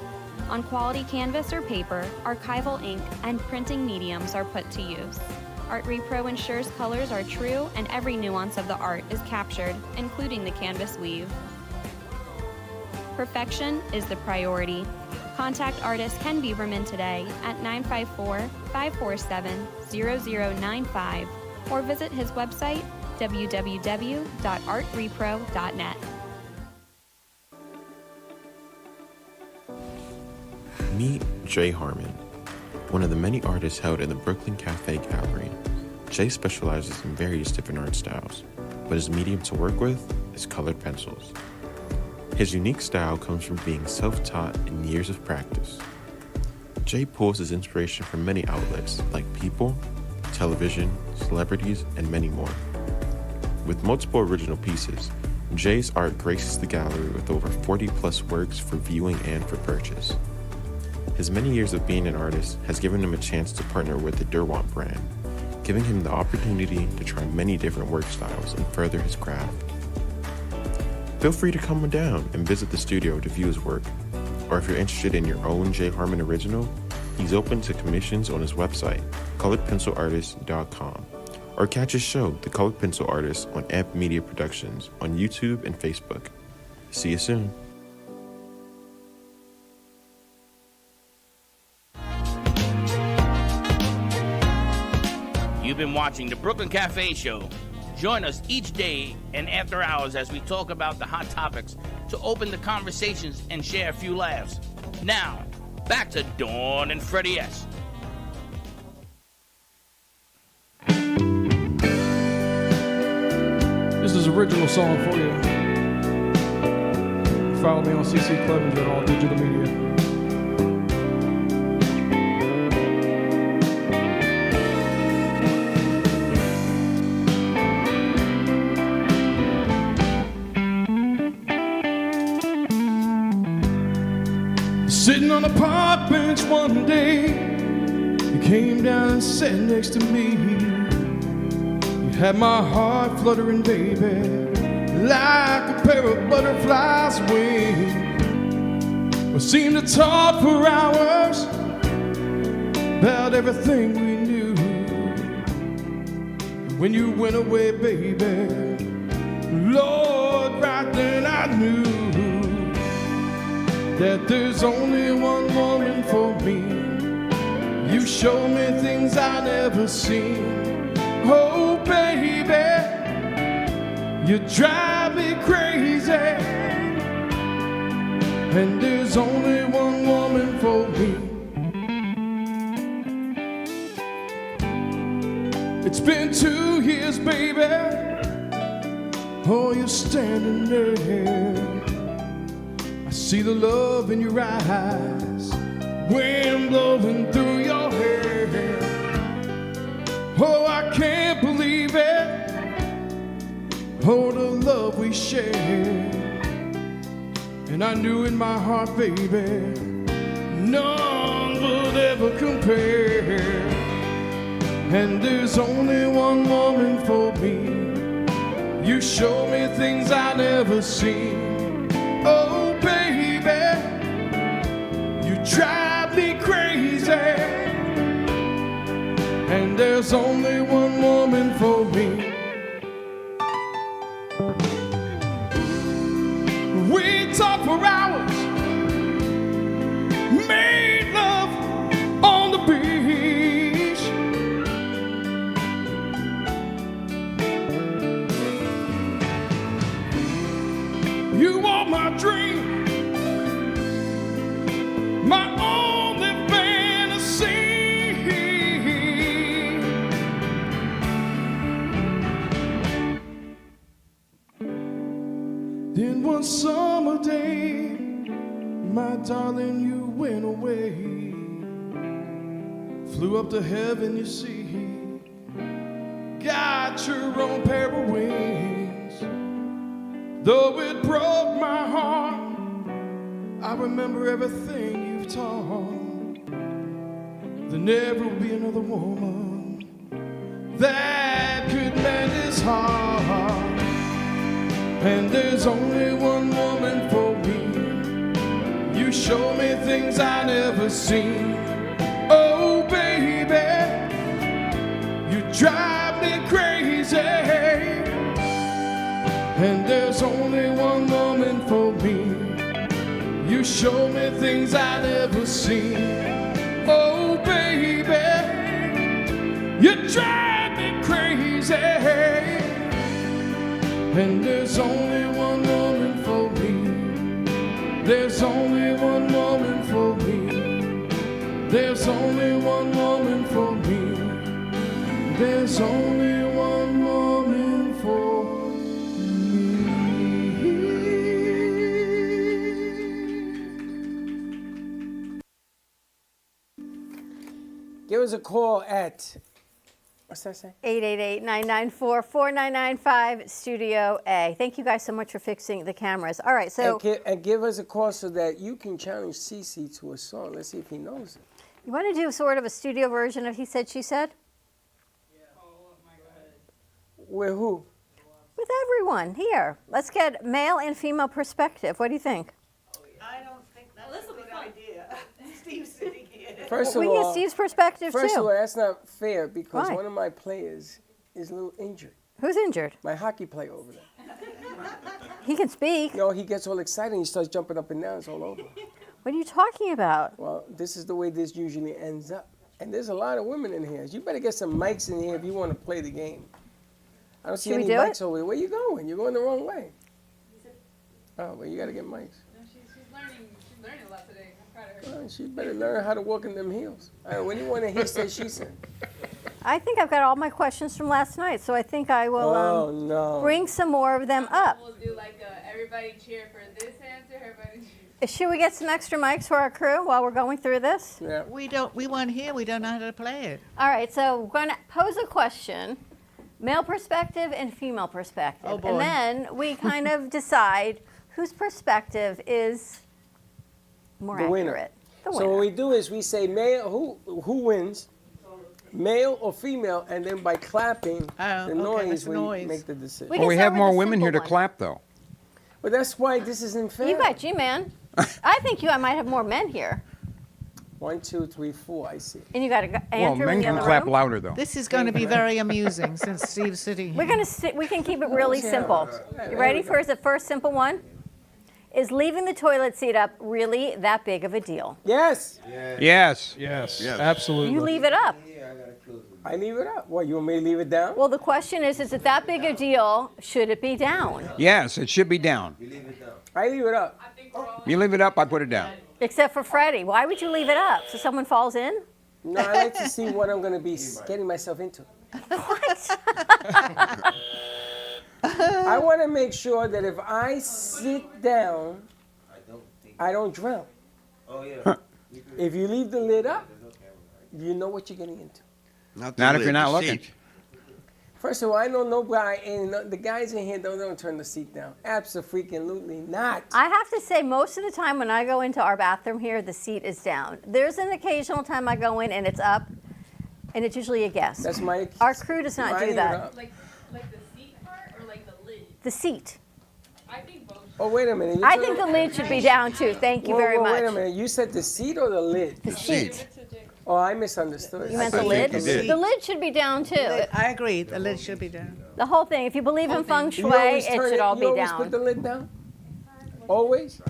On quality canvas or paper, archival ink, and printing mediums are put to use. Art Repro ensures colors are true and every nuance of the art is captured, including the canvas weave. Perfection is the priority. Contact artist Ken Bieberman today at 954-547-0095 or visit his website www.artrepro.net. Meet Jay Harmon, one of the many artists held in the Brooklyn Cafe Gallery. Jay specializes in various different art styles, but his medium to work with is colored pencils. His unique style comes from being self-taught and years of practice. Jay pulls his inspiration from many outlets like people, television, celebrities, and many more. With multiple original pieces, Jay's art graces the gallery with over 40 plus works for viewing and for purchase. His many years of being an artist has given him a chance to partner with the Derwent brand, giving him the opportunity to try many different work styles and further his craft. Feel free to come on down and visit the studio to view his work, or if you're interested in your own Jay Harmon original, he's open to commissions on his website, coloredpencilartist.com, or catch his show, The Colored Pencil Artist, on Amp Media Productions on YouTube and Facebook. See you soon. You've been watching the Brooklyn Cafe Show. Join us each day and after hours as we talk about the hot topics to open the conversations and share a few laughs. Now, back to Dawn and Freddie S. This is an original song for you. Follow me on CC Clevenger and all digital media. Sitting on a park bench one day, you came down and sat next to me. You had my heart fluttering, baby, like a pair of butterflies' wings. We seemed to talk for hours about everything we knew. And when you went away, baby, Lord, right then I knew that there's only one woman for me. You show me things I never seen. Oh, baby, you drive me crazy. And there's only one woman for me. It's been 2 years, baby. Oh, you're standing there. See the love in your eyes, wind blowing through your hair. Oh, I can't believe it. Oh, the love we share. And I knew in my heart, baby, none would ever compare. And there's only one woman for me. You show me things I never seen. Oh, baby, you drive me crazy. And there's only one woman for me. We talk for hours, made love on the beach. You are my dream, my only fantasy. Then one summer day, my darling, you went away. Flew up to heaven, you see, got your own pair of wings. Though it broke my heart, I remember everything you've taught. There never will be another woman that could mend his heart. And there's only one woman for me. You show me things I never seen. Oh, baby, you drive me crazy. And there's only one woman for me. You show me things I never seen. Oh, baby, you drive me crazy. And there's only one woman for me. There's only one woman for me. There's only one woman for me. There's only one woman for me. Give us a call at, what's that say? 888-994-4995, Studio A. Thank you guys so much for fixing the cameras. All right, so And give us a call so that you can challenge Cece to a song. Let's see if he knows it. you want to do sort of a studio version of He Said, She Said? With who? With everyone here. Let's get male and female perspective. What do you think? I don't think that's a good idea. Steve's sitting here. First We of need all, Steve's perspective First too. of all, that's not fair because Why? one of my players is a little injured. Who's injured? My hockey player over there. He can speak. No, he gets all excited and he starts jumping up and down. It's all over. What are you talking about? Well, this is the way this usually ends up. And there's a lot of women in here. You better get some mics in here if you want to play the game. I don't see Should we any do mics it? over there. Where you going? You're going the wrong way. Oh, well, you got to get mics. No, she's learning a lot today. I'm proud of her. Well, she better learn how to walk in them heels. All right, when you want to he said, she said. I think I've got all my questions from last night, so I think I will Oh, no. bring some more of them up. We'll do like everybody cheer for this answer, everybody cheer. Should we get some extra mics for our crew while we're going through this? Yeah. We weren't here. We don't know how to play it. All right, so we're going to pose a question, male perspective and female perspective. Oh, boy. And then we kind of decide whose perspective is more The winner. accurate. The So winner. what we do is we say male, who wins, male or female, and then by clapping the noise, that's the we noise. make the decision. We Well, can we start have with more the women here to simple one. clap, though. But that's why this isn't fair. You bet, G-Man. I think I might have more men here. 1, 2, 3, 4, I see. And you got Well, Andrew men in the can other clap room. louder, though. This is going to be very amusing since Steve's sitting here. We're gonna we can keep it really simple. You ready for the first simple one? Is leaving the toilet seat up really that big of a deal? Yes. Yes. Yes, Yes. absolutely. You leave it up. I leave it up. What, you want me to leave it down? Well, the question is it that big a deal? Should it be down? Yes, it should be down. I leave it up. You leave it up, I put it down. Except for Freddie. Why would you leave it up? So someone falls in? No, I like to see what I'm going to be getting myself into. I want to make sure that if I sit down, I don't drown. If you leave the lid up, you know what you're getting into. Not if you're not looking. First of all, I know no guy, and the guys in here don't turn the seat down. Absolutely not. I have to say, most of the time when I go into our bathroom here, the seat is down. There's an occasional time I go in and it's up, and it's usually a guest. That's my. Our crew does not I do leave it that. up. Like the seat part or like the lid? The seat. I think both. Oh, wait a minute. I think the lid should be down too. Thank you very much. Wait a minute. You said the seat or the lid? The seat. Oh, I misunderstood. You meant the lid? The lid should be down too. I agree. The lid should be down. The whole thing. If you believe in feng shui, You always it turn should all you be always down. put the lid down? Always?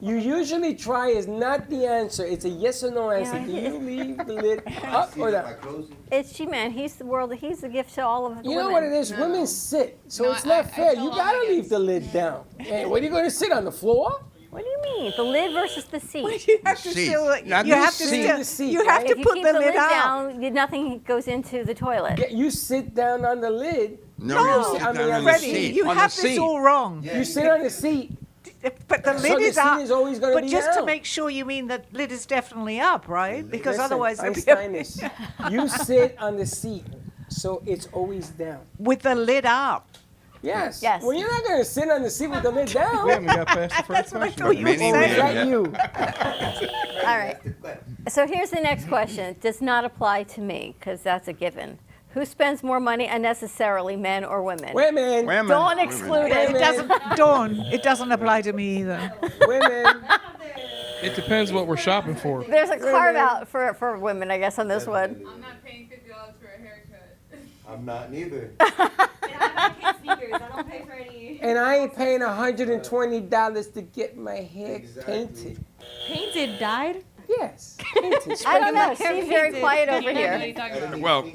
You usually try is not the answer. It's a yes or no answer. Do you leave the lid up or down? It's G-Man. He's the gift to all of the You women. know what it is? Women sit, so it's not fair. You gotta leave the lid down. Hey, what are you gonna sit on the floor? What do you mean? The lid versus the seat? You have to Seat. still. Not You the have to seat. still. The seat, You have right? to If you put keep the the lid lid out. down, nothing goes into the toilet. Yeah, you sit down on the lid. No, you sit I mean, down on the Freddie, seat. you On the have this seat. all wrong. You sit on the seat. But the So lid the is seat up. is always gonna but be just to down. make sure, you mean the lid is definitely up, right? Because Listen, otherwise, it'll be Einstein-ish. You sit on the seat, so it's always down. with the lid up. Yes. Yes. Well, you're not gonna sit on the seat with the lid down. We haven't got past the first question. Oh, you were Many saying. Is that men. you? All right. So here's the next question. It does not apply to me because that's a given. Who spends more money unnecessarily, men or women? Women. Women. Dawn excluded. It doesn't, Dawn. It doesn't apply to me either. Women. It depends what we're shopping for. There's a carve out for women, I guess, on this one. I'm not paying $50 for a haircut. I'm not neither. Sneakers. I don't pay for any. And I ain't paying $120 to get my hair painted. Painted, dyed? Yes. Painted. I don't know. Steve's very quiet over here. Well,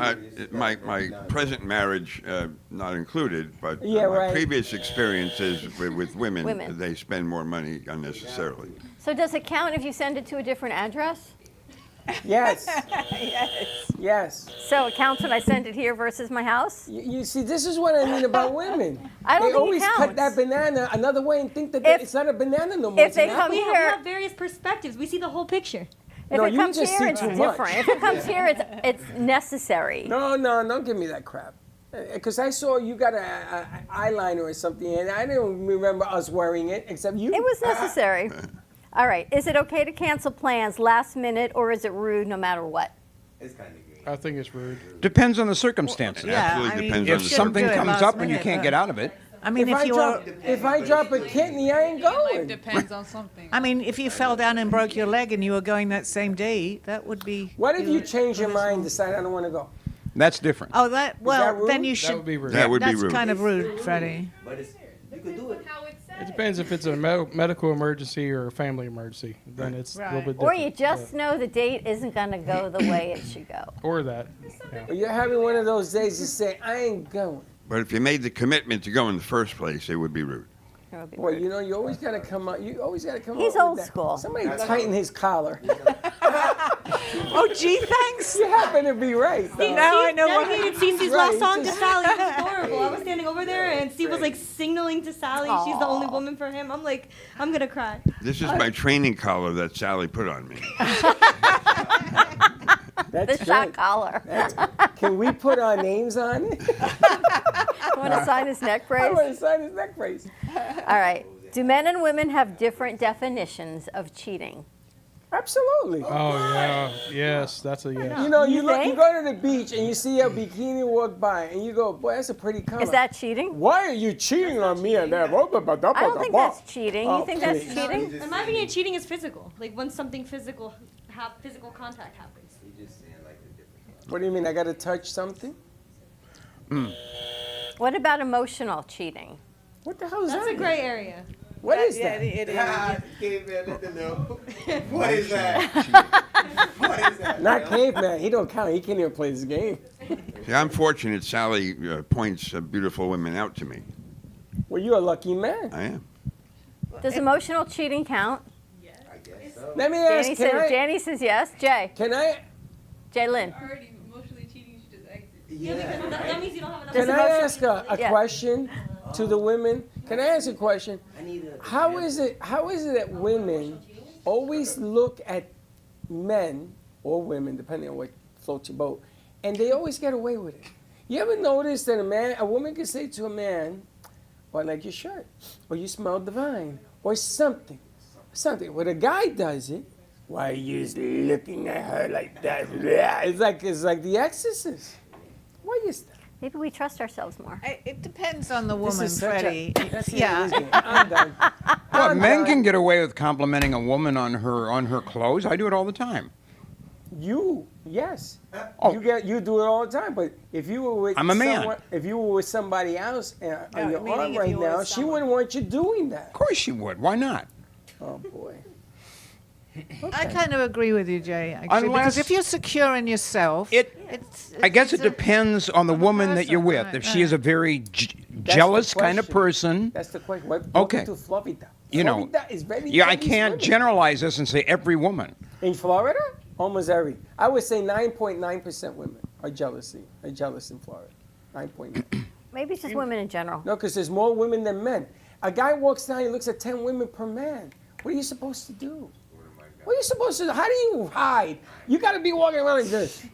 my present marriage, not included, but Yeah, my right. previous experiences with women, Women. they spend more money unnecessarily. So does it count if you send it to a different address? Yes. Yes. Yes. So it counts when I send it here versus my house? You see, this is what I mean about women. I don't they think it always cut counts. that banana another way and think that If- it's not a banana no more. if they It's an come apple. We here- have various perspectives. We see the whole picture. If No, it you comes just here, see it's too much. different. If it comes here, it's necessary. No, don't give me that crap. Because I saw you got a eyeliner or something, and I didn't remember us wearing it, except you. It was necessary. All right. Is it okay to cancel plans last minute, or is it rude no matter what? It's kind of gay. I think it's rude. Depends on the circumstances. Absolutely depends on If the something do it comes last up and you minute, can't get out of it, I mean, if you were, if I drop a kidney, I ain't going. Depends on something. I mean, if you fell down and broke your leg and you were going that same day, that would be. What if you change your mind, and decide I don't want to go? that's different. Oh, that well, rude? then you That should. would be rude. That would be That's rude. kind of rude, Freddie. But you could do it. It depends if it's a medical emergency or a family emergency. Then it's a little bit different. Or you just know the date isn't going to go the way it should go. Or that. Yeah. Or you're having one of those days you say, I ain't going. But if you made the commitment to go in the first place, it would be rude. It would be Boy, rude. you know, you always got to come out. You always got to come out. He's with old that. school. Somebody tighten his collar. Oh, gee, thanks. You happen to be right. though. Now I know what. Dedicated Cece's Right, last song to just- Sally. It was horrible. I was standing over there, and Steve was like signaling to Sally. She's the only woman for him. I'm like, I'm gonna cry. This is my training collar that Sally put on me. That's The shot good. collar. Can we put our names on it? Want to sign his neck I brace? want to sign his neck brace. All right. Do men and women have different definitions of cheating? Absolutely. Oh, yeah. Yes, that's a yes. You know, You you look, you think? go to the beach and you see a bikini walk by, and you go, "Boy, that's a pretty color." Is that cheating? Why are you cheating on me and that? I don't think that's cheating. Oh, You think that's please. cheating? In my opinion, cheating is physical. Like when something physical contact happens. What do you mean? I got to touch something? What about emotional cheating? What the hell is That's that? a gray area. What is Yeah, that? it is. Caveman, let them know. What is that? What is that? Not caveman. He don't count. He can't even play this game. See, I'm fortunate Sally points beautiful women out to me. Well, you're a lucky man. I am. Does emotional cheating count? Let me ask. Danny says yes. Jay. Can I? Jay Lynn. Already emotionally cheating, you should just exit. Yeah, because that means you don't have enough. Can I emotion- ask a Yeah. question to the women? Can I ask a question? How is it that women always look at men or women, depending on what floats your boat, and they always get away with it? You ever notice that a woman can say to a man, "Well, I like your shirt," or "You smell divine," or something. When a guy does it, why are you looking at her like that? It's like The Exorcist. Why is that? Maybe we trust ourselves more. It depends on the This woman, is such a- Freddie. that's the Yeah. end of this game. I'm done. Well, I'm men done. can get away with complimenting a woman on her clothes. I do it all the time. Yes. Oh. You do it all the time. But if you were with I'm a man. someone, if you were with somebody else on your meaning arm if right you were now, with she someone. wouldn't want you doing that. Of course she would. Why not? Oh boy. I kind of agree with you, Jay. Actually, Unless- because if you're secure in yourself, it's I guess it it's a- depends on the woman that you're with. right, If she is a very the jealous kind of question. person, That's the question. What Okay. to Florida? you know, Florida is very yeah, I very can't swimming. generalize this and say every woman. In Florida, almost every. I would say 9.9% women are jealous in Florida. 9.9. Maybe it's just women in general. No, because there's more women than men. A guy walks down, he looks at 10 women per man. What are you supposed to do? What are you supposed to do? How do you hide? You got to be walking around like this.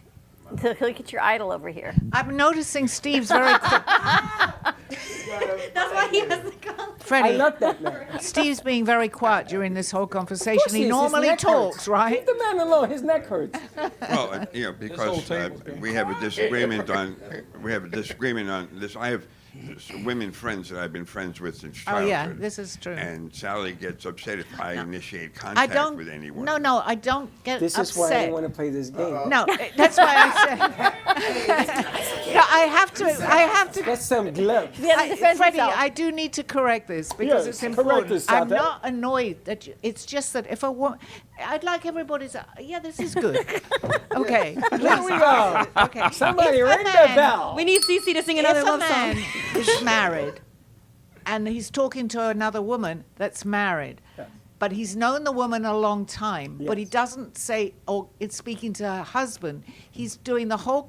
Look at your idol over here. I'm noticing Steve's very. That's why he has the color. Freddie, I love that man. Steve's being very quiet during this whole conversation. course he He is. His normally neck talks, hurts. right? Leave the man alone. His neck hurts. Well, because we have a disagreement on this. I have women friends that I've been friends with since Oh, childhood. yeah, this is true. And Sally gets upset if I initiate I contact don't. with anyone. No, I don't get This upset. is why I didn't want to play this game. No, that's why I said. No, I have to. Get some gloves. Freddie, I do need to correct this because Yes, it's correct important. this, I'm Sate. not annoyed that it's just that if a woman, I'd like everybody to. Yeah, this is good. Okay, Here we go. Okay, Somebody If a ring the man- bell. We need Cece to sing another if a love song. man is married and he's talking to another woman that's married, but he's known the woman a long time, but he doesn't say, or it's speaking to her husband, he's doing the whole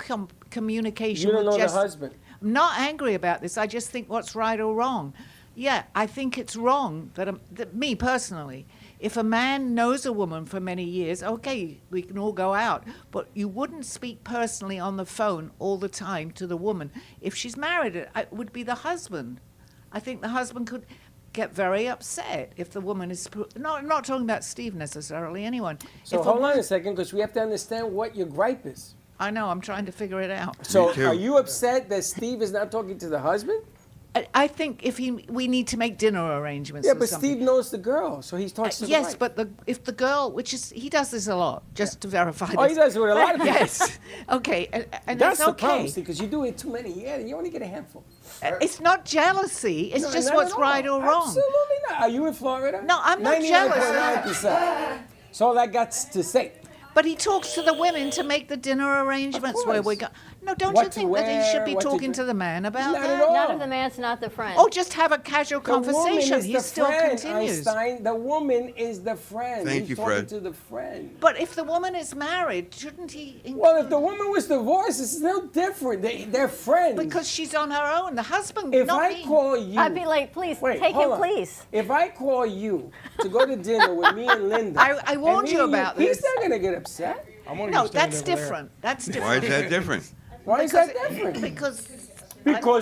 communication You don't with know just. the husband. I'm not angry about this. I just think what's right or wrong. Yeah, I think it's wrong that me personally, if a man knows a woman for many years, okay, we can all go out, but you wouldn't speak personally on the phone all the time to the woman. If she's married, it would be the husband. I think the husband could get very upset if the woman is. I'm not talking about Steve necessarily, anyone. So If hold on a second, because we have to understand what your gripe is. I know, I'm trying to figure it out. So are you upset that Steve is not talking to the husband? I think we need to make dinner arrangements. Yeah, or but something. Steve knows the girl, so he talks to the Yes, wife. but if the girl, he does this a lot, just to verify. Oh, this. he does it with a lot of people. Yes. Okay, and That's it's the okay. problem, Steve, because you do it too many. Yeah, you only get a handful. It's not jealousy. It's No, just not what's at all. right or wrong. Absolutely not. Are you in Florida? No, I'm not jealous. 99.9%. That's all I got to say. But he talks to the women to make the dinner arrangements where we go. No, don't What you to think that he should wear, be what to talking drink. to the man about Not that? at all. Not if the man's not the friend. Or just have a casual The woman conversation. is He the still friend, continues. Einstein. The woman is the friend. Thank He's you, talking Fred. to the friend. But if the woman is married, shouldn't he? Well, if the woman was divorced, it's no different. They're friends. Because she's on her own. The husband, If not I me. call you, I'd be like, please, Wait, take hold him, on. please. If I call you to go to dinner with me and Linda, I warned and you me and about he's this. not gonna get upset. No, that's different. That's different. Why is that different? Why is that different? Because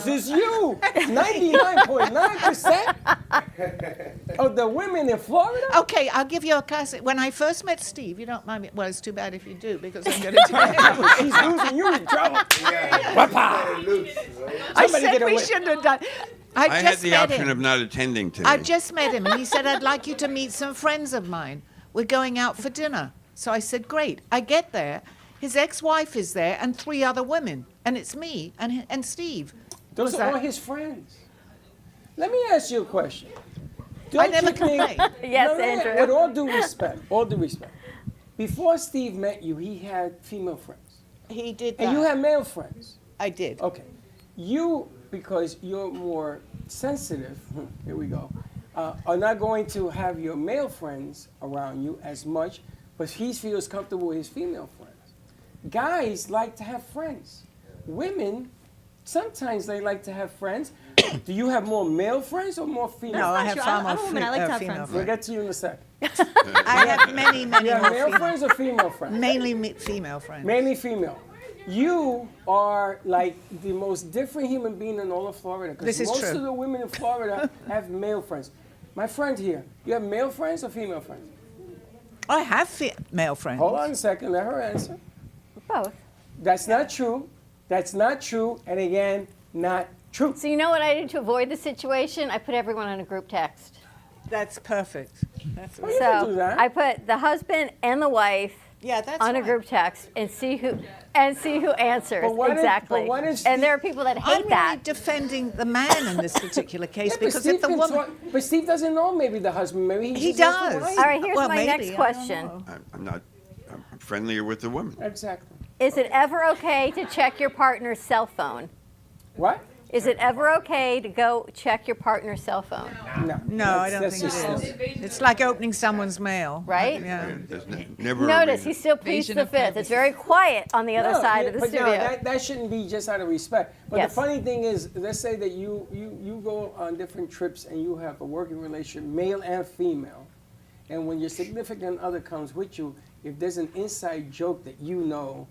it's you. 99.9% of the women in Florida. Okay, I'll give you a classic. When I first met Steve, you don't mind me. Well, it's too bad if you do, because I'm going to tell you. She's losing you in trouble. I Somebody said get we away. shouldn't have done. I I had just the met option him. of not attending today. I just met him, and he said, I'd like you to meet some friends of mine. We're going out for dinner. So I said, great. I get there. His ex-wife is there and 3 other women. And it's me and Steve. Those Was are all that- his friends. Let me ask you a question. I never you think- complained. Yes, No, Andrew. With all due respect, before Steve met you, he had female friends. He did that. And you had male friends. I did. Okay. You, because you're more sensitive, here we go, are not going to have your male friends around you as much, but he feels comfortable with his female friends. Guys like to have friends. Women, sometimes they like to have friends. Do you have more male friends or more female No, I friends? have far more I'm a woman. I like to have female friends. We'll friends. get to you in a second. I have many You more have male female friends or female friends? Mainly female friends. Mainly female. You are like the most different human being in all of Florida. 'cause This is most true. of the women in Florida have male friends. My friend here, you have male friends or female friends? I have male friends. Hold on a second, let her answer. Both. That's not true. That's not true. And again, not true. So you know what I did to avoid the situation? I put everyone on a group text. That's perfect. That's Well, you can do So that. I put the husband and the wife Yeah, that's on a right. group text and see who answers But what if- exactly. but what if and there are people that I'm hate really that. defending the man in this particular case Yeah, but because Steve if the can woman. talk- but Steve doesn't know maybe the husband. Maybe He just knows the does. wife. All right, here's Well, my maybe, next I don't question. know. I'm friendlier with the woman. Exactly. Is it ever okay to check your partner's cell phone? What? Is it ever okay to go check your partner's cell phone? No. No, I don't That's think it just is. It's like opening someone's mail. Right? Yeah. There's never a Notice reason. he still pleads Invasion the of fifth. privacy. It's very quiet on the other No, side yeah, of the but studio. no, that shouldn't be just out of respect. But Yes. the funny thing is, let's say that you go on different trips and you have a working relationship, male and female, and when your significant other comes with you, if there's an inside joke that you know,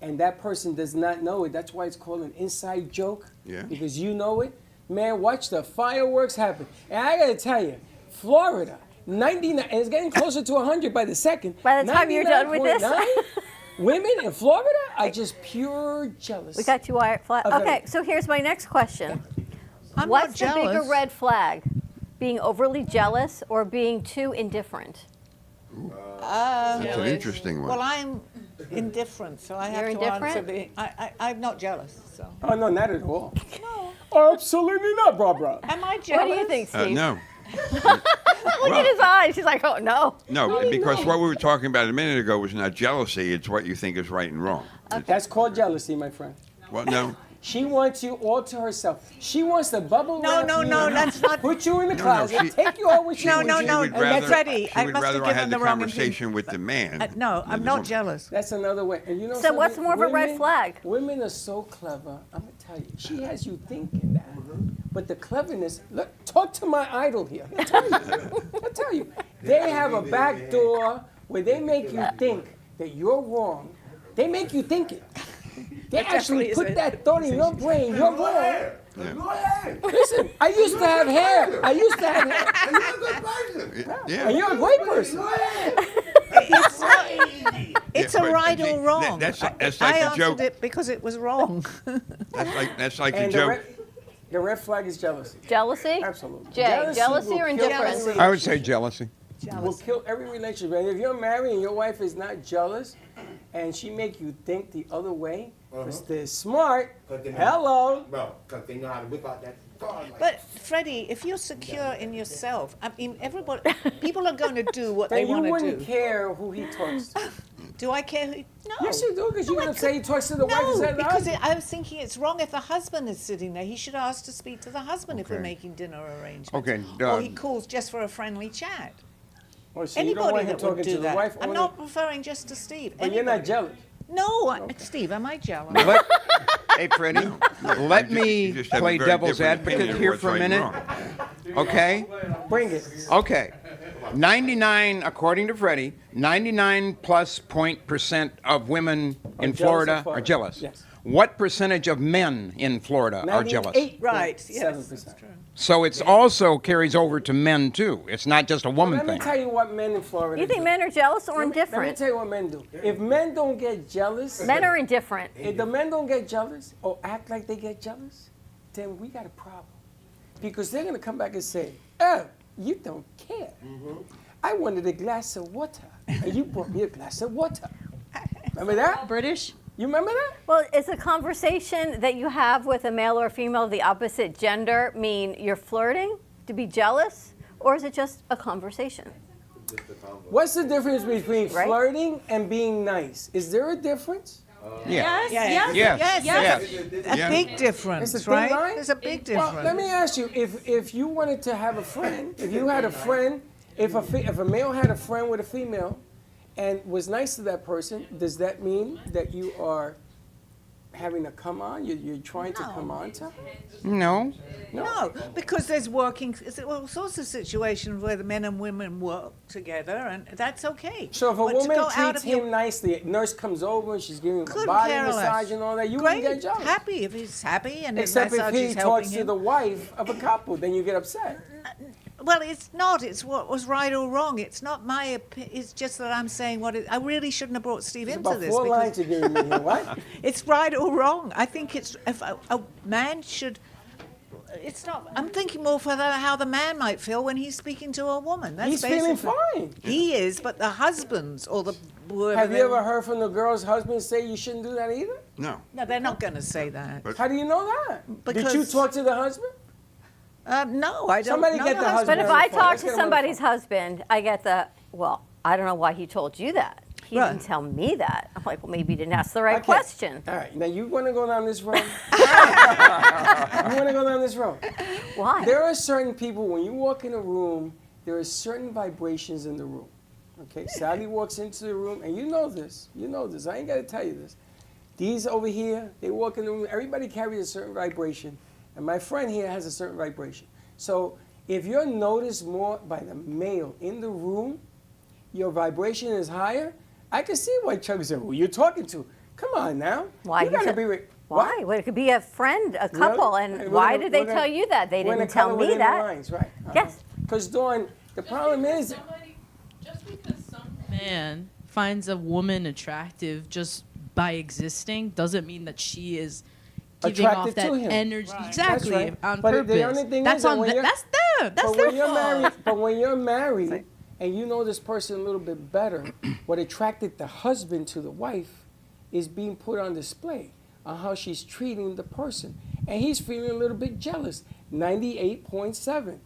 and that person does not know it, that's why it's called an inside joke. Yeah. Because you know it. Man, watch the fireworks happen. And I gotta tell you, Florida, 99, and it's getting closer to 100 by the second. By the time you're done with this. 99.9 Women in Florida are just pure jealous. We got you wired flat. Okay. Okay, so here's my next question. I'm What's not the bigger jealous. red flag? Being overly jealous or being too indifferent? That's an interesting one. Well, I'm indifferent, so I have You're to answer indifferent? I'm not jealous, so. Oh, no, not at all. No. Absolutely not, Barbara. Am I jealous? What do you think, Steve? No. Look at his eyes. He's like, oh, no. No, because what we were talking about a minute ago was not jealousy. It's what you think is right and wrong. That's called jealousy, my friend. Well, no. She wants you all to herself. She wants to bubble wrap you, that's not. put you in the No, closet, she- take you all with you. No, with no, you, no. She would and rather, that's Freddie, she I would must have rather I had given the the wrong conversation with the man. No, I'm not jealous. That's another way. And you know So what's something? more of a red Women- flag? Women are so clever. I'm gonna tell you. She has you thinking that. But the cleverness. Look, talk to my idol here. I'll tell you. They have a back door where they make you think that you're wrong. They make you think it. They actually put that thought in your brain. You're wrong. Listen, I used to have hair. Yeah. And you're a great person. It's Yeah, a but right see, or wrong. that's like I the answered joke. it because it was wrong. That's like the And joke. the red flag is jealousy. Jealousy? Absolutely. Jay, jealousy or will kill indifference? every I would say jealousy. will kill every relationship. And if you're married and your wife is not jealous, and she make you think the other way, because they're smart. Hello. No, because they know how to whip out that card. But Freddie, if you're secure in yourself, I mean, people are going to do what Then they you want to wouldn't do. care who he talks to. Do I care who? No. Yes, you do, because you're going to say he talks to the wife No, instead of the because husband. I was thinking it's wrong if the husband is sitting there. He should ask to speak to the husband if we're Okay. making dinner arrangements. Okay, Or he calls just for a friendly chat. Oh, so you don't Anybody want him that talking would to do the that. wife I'm only? not referring just to Steve. But you're not Anybody. jealous. No, Steve, am I jealous? Hey, Freddie, let me just have a play very devil's different advocate opinion of here what's for a right and minute. wrong. Okay? Bring it. Okay. 99, according to Freddie, 99% of women in jealous Florida of Florida. are jealous. Yes. What percentage of men in Florida are jealous? 98.7%. Right, yes, that's true. So it's also carries over to men too. It's not just a woman Let me thing. tell you what men in Florida You think do. men are jealous or Let me indifferent? tell you what men do. If men don't get jealous, Men are indifferent. if the men don't get jealous or act like they get jealous, then we got a problem. Because they're going to come back and say, oh, you don't care. I wanted a glass of water, and you brought me a glass of water. Remember that? British? You remember that? Well, is a conversation that you have with a male or female of the opposite gender mean you're flirting to be jealous, or is it just a conversation? What's the difference between Right? flirting and being nice? Is there a difference? Yeah. Yes. Yes. A Yeah. big difference, It's a thin right? line? There's a big Well, difference. let me ask you, if you wanted to have a friend, if you had a friend, if a male had a friend with a female and was nice to that person, does that mean that you are having a come on? You're trying to come on to her? No. No, because there's all sorts of situations where the men and women work together, and that's okay. So if a But to woman go out treats of your- him nicely, a nurse comes over and she's giving him a Couldn't body care less. massage and all that, you Great, wouldn't get jealous. happy if he's happy and his Except if massage he is helping talks to him. the wife of a couple, then you get upset. Well, it's not. It's what was right or wrong. It's not my it's just that I'm saying I really shouldn't have brought Steve It's into about this. 4 because lines you're giving me here, what? it's right or wrong. I think it's if a man should. It's not. I'm thinking more for how the man might feel when he's speaking to a woman. That's He's feeling basically- fine. He is, but the husbands or the Have you ever heard from the girl's husband say you shouldn't do that either? No. No, they're not going to say that. How do you know that? Did you Because- talk to the husband? No, I don't. Somebody know get the husband. husband. But if on the I phone. talk Let's to get him on the somebody's husband, I get well, I don't know why he told you that. He Right. didn't tell me that. I'm like, well, maybe he didn't ask the right Okay. question. All right, now you want to go down this road? You want to go down this road? Why? There are certain people, when you walk in a room, there are certain vibrations in the room. Okay, Sally walks into the room, and you know this. I ain't got to tell you this. These over here, they walk in the room, everybody carries a certain vibration, and my friend here has a certain vibration. So if you're noticed more by the male in the room, your vibration is higher, I can see why Chuck said, who you're talking to. Come on now. Why? You gotta He be said- Why? Well, it could be a friend, a couple, Really? and Hey, why we're did gonna- they we're gonna- tell you that? They we're didn't gonna tell color me within the that. lines, right? Yes. Because Dawn, the problem is, man finds a woman attractive just by existing doesn't mean that she is giving attracted off that to him. energy. Right. Exactly, That's right. on But purpose. the only thing That's is that on when the, you're- that's but their when you're fault. married, but when you're married and you know this person a little bit better, what attracted the husband to the wife is being put on display on how she's treating the person, and he's feeling a little bit jealous. 98.7.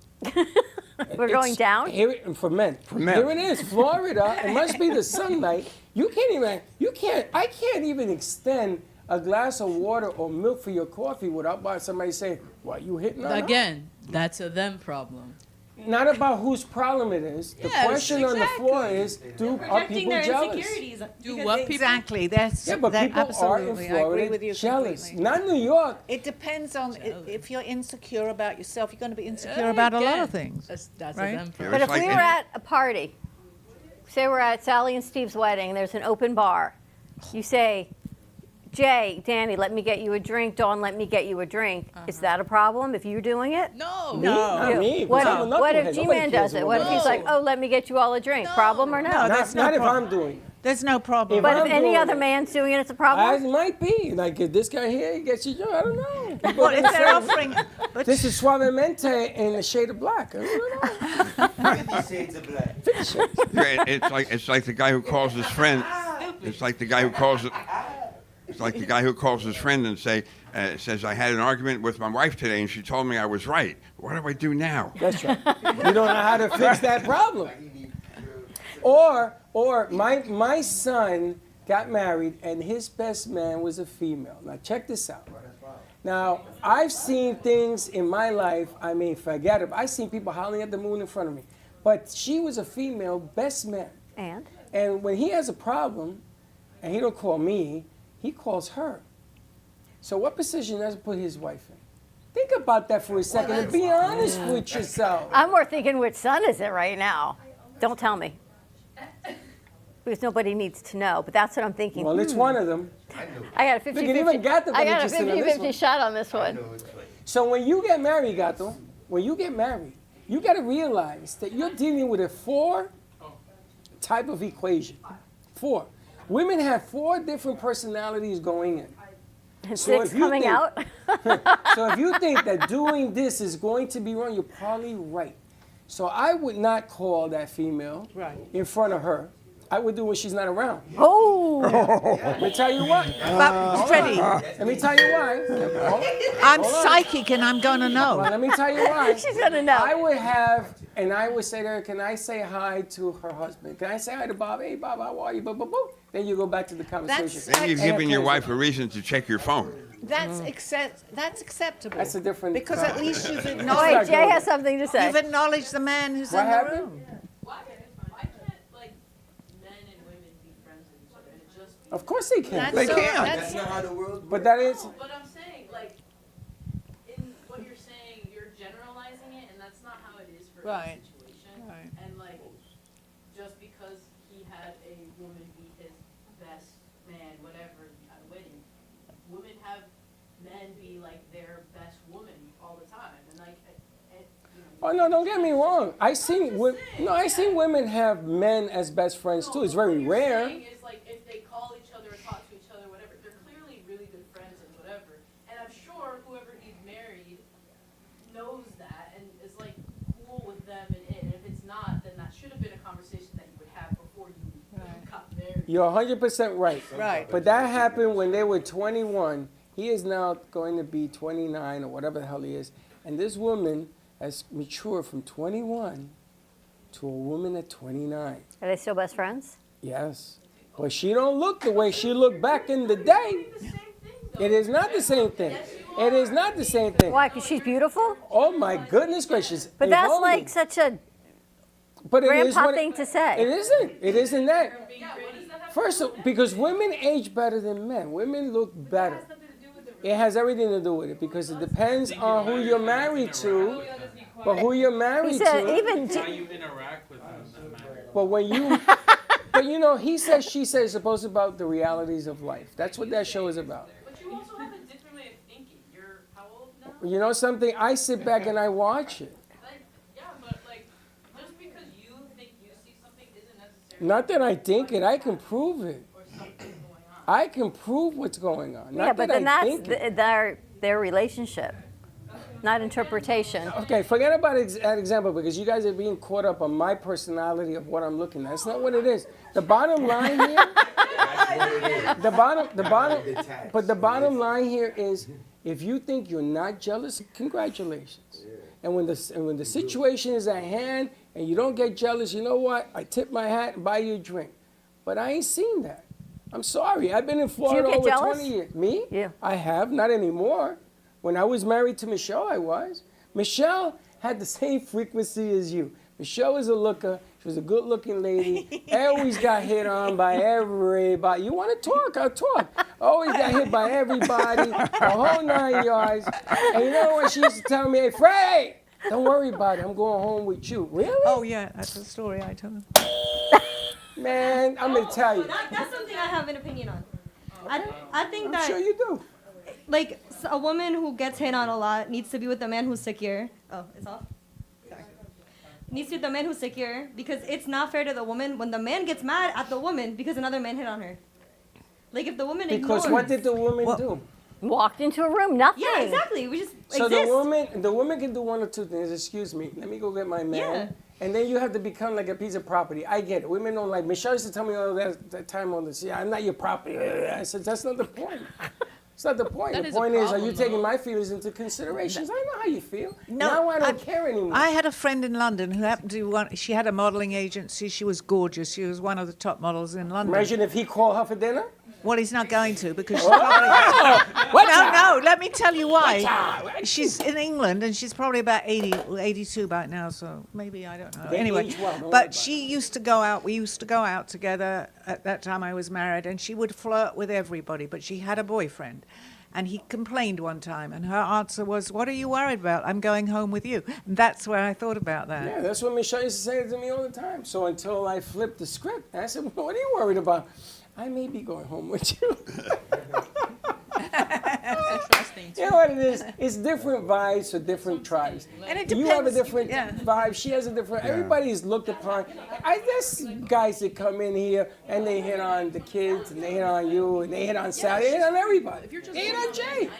We're going down? Here, for men. For men. Here it is, Florida. It must be the sunlight. I can't even extend a glass of water or milk for your coffee without somebody saying, "Why you hitting on her?" Again, that's a them problem. Not about whose problem it is. The Yes, question on the floor is, are Projecting people their jealous? insecurities. Do what people? Exactly. That's Yeah, but that, people are in absolutely. I agree Florida with you jealous. completely. Not New York. It depends on if you're insecure about yourself. You're going to be insecure about a lot of things. That's right? a them problem. But if we were at a party, say we're at Sally and Steve's wedding, there's an open bar. You say, Jay, Danny, let me get you a drink. Dawn, let me get you a drink. Is that a problem if you're doing it? No. Me? Not me, 'cause I'm a What knucklehead. if G-Man Nobody does cares it? about What if he's that. like, oh, let me get you all a drink? Problem or no? Not if I'm doing it. There's no problem. But if I'm any doing other it. man's doing it, it's a It problem? might be. Like, if this guy here, he gets you drunk. I don't know. People Well, are if they're saying, offering, but this is Suavemente in the shade of black. I don't know. 50 Shades of Black. 50 shades. Yeah, it's like the guy who calls his friend. It's like the guy who calls. It's like the guy who calls his friend and says, I had an argument with my wife today and she told me I was right. What do I do now? That's right. You don't know how to fix that problem. Or my son got married and his best man was a female. Now check this out. Now, I've seen things in my life, I mean, forget it. I've seen people howling at the moon in front of me. But she was a female best man. And when he has a problem, and he don't call me, he calls her. So what position does he put his wife in? Think about that for a second and be honest with yourself. I'm more thinking, which son is it right now? Don't tell me. Because nobody needs to know, but that's what I'm thinking. Well, it's one of them. I got a 50-50. Look, it even Gato got I got a interested in this 50-50 one. shot on this one. So when you get married, Gato, you got to realize that you're dealing with a 4 type of equation. 4. Women have 4 different personalities going in. And So 6 if you coming think- out. So if you think that doing this is going to be wrong, you're probably right. So I would not call that female in front of her. I would do when she's not around. Oh! Let me tell you what. But, Freddie, Let me tell you why. I'm Hold on. psychic and I'm going to know. Well, let me tell you why. She's gonna know. I would have, and I would say to her, can I say hi to her husband? Can I say hi to Bob? Hey, Bob, how are you? Boom, boom, boom. Then you go back to the conversation. Then you've And given your close wife it. a reason to check your phone. That's that's acceptable. That's a different. Because at least you've Oh, acknowledged. wait, Jay has something to say. You've acknowledged the man who's What in happened? the room. Of course they can. That's so- that's- That's not how the world But that is. But I'm saying, like, in what you're saying, you're generalizing it, and that's not how it is for Right. every situation. Right. And, like, just because he had a woman be his best man, whatever, at a wedding, women have men be, like, their best woman all the time. And, like, Oh no! Don't get me wrong. I seen women have men as best friends too. It's very rare. is like if they call each other or talk to each other, whatever, they're clearly really good friends and whatever. And I'm sure whoever he's married knows that and is like cool with them and it. And if it's not, then that should have been a conversation that you would have before you got married. You're 100% right. Right. But that happened when they were 21. He is now going to be 29 or whatever the hell he is. And this woman has matured from 21 to a woman at 29. Are they still best friends? Yes. But she don't look the way she looked back in the day. It is not the same thing. It is not the same thing. Why? Because she's beautiful? Oh my goodness gracious. But that's Evolving. like such a But it is grandpa what thing to say. It isn't. It isn't that. First, because women age better than men. Women look better. It has everything to do with it because it depends on who you're married to. But who you're married He said to. even How you interact with them. But when you, but you know, he says, she says, it's supposed about the realities of life. That's what that show is about. But you also have a different way of thinking. You're how old now? You know something? I sit back and I watch it. Yeah, but like, just because you think you see something isn't necessarily. Not that I think it. I can prove it. I can prove what's going on. yeah, Not but that then I that's think it. they're their relationship, not interpretation. Okay, forget about that example because you guys are being caught up on my personality of what I'm looking at. That's not what it is. The bottom line here, the bottom line here is, if you think you're not jealous, congratulations. And when the situation is at hand and you don't get jealous, you know what? I tip my hat and buy you a drink. But I ain't seen that. I'm sorry. I've been in Florida over 20 years. Me? Yeah. I have, not anymore. When I was married to Michelle, I was. Michelle had the same frequency as you. Michelle was a looker. She was a good-looking lady. Always got hit on by everybody. You want to talk? I'll talk. Always got hit by everybody, the whole 9 yards. And you know what she used to tell me? Hey, Freddie, don't worry about it. I'm going home with you. Really? Oh, yeah, that's the story I told him. Man, I'm going to tell you. That's something I have an opinion on. I think that... I'm sure you do. Like, a woman who gets hit on a lot needs to be with a man who's secure. Oh, it's off? Sorry. Needs to be with a man who's secure because it's not fair to the woman when the man gets mad at the woman because another man hit on her. Like, if the woman ignores... Because what did the woman do? Walked into a room, nothing. Yeah, exactly. We just So exist. the woman can do one or two things. Excuse me, let me go get my man. Yeah. And then you have to become like a piece of property. I get it. Women don't like. Michelle used to tell me all that time on this. Yeah, I'm not your property. I said that's not the point. It's not the point. That The is a point is, are problem, you taking though. my feelings into consideration? I know how you feel. No, Now I don't care anymore. I had a friend in London who happened to she had a modelling agency. She was gorgeous. She was one of the top models in London. Imagine if he called her for dinner. Well, he's not going to because she's Oh! probably... No, let me tell you why. She's in England and she's probably about 80, 82 by now, so maybe, I don't know. They Anyway, age well, don't worry but about she used to go out, we used to go out together at that time I was married, and she would flirt with everybody, but she had a boyfriend. And he complained one time, and her answer was, "What are you worried about? I'm going home with you." And that's where I thought about that. Yeah, that's what Michelle used to say to me all the time. So until I flipped the script, I said, "What are you worried about? I may be going home with you." You know what it is? It's different vibes for different tribes. And it You have a depends, different yeah. vibe. She has a different. Everybody's looked upon. I guess guys that come in here and they hit on the kids and they hit on you and they hit on Sally. They hit on everybody. They hit on Jay.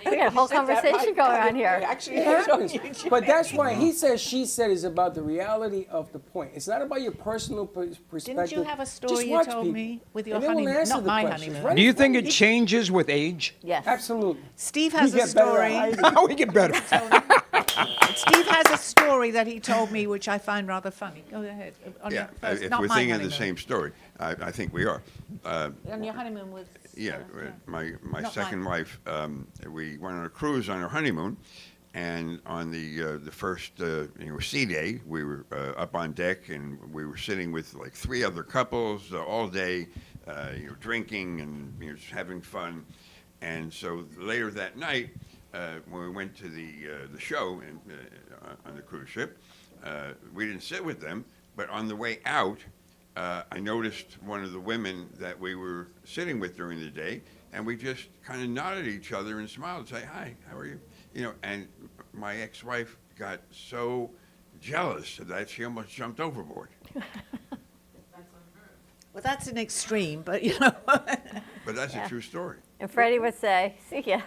We got a whole conversation going on here. It happens. But that's why he said, she said is about the reality of the point. It's not about your personal perspective. Didn't you have a Just story you watch told people. me with your And they will honeymoon? answer Not the my questions, honeymoon. right? Do you think it changes with age? Yes. Absolutely. Steve has We a get better story. at hiding. We get better. Steve has a story that he told me, which I find rather funny. Go ahead. On Yeah, your first, if not we're my thinking of the honeymoon. same story, I think we are. On your honeymoon with... Yeah, my Not second mine. wife, we went on a cruise on our honeymoon, and on the first sea day, we were up on deck, and we were sitting with like three other couples all day, drinking and just having fun. And so later that night, when we went to the show on the cruise ship, we didn't sit with them, but on the way out, I noticed one of the women that we were sitting with during the day, and we just kind of nodded at each other and smiled and say, "Hi, how are you?" And my ex-wife got so jealous that she almost jumped overboard. Well, that's an extreme, but you know. But that's a true story. And Freddie would say, "See ya."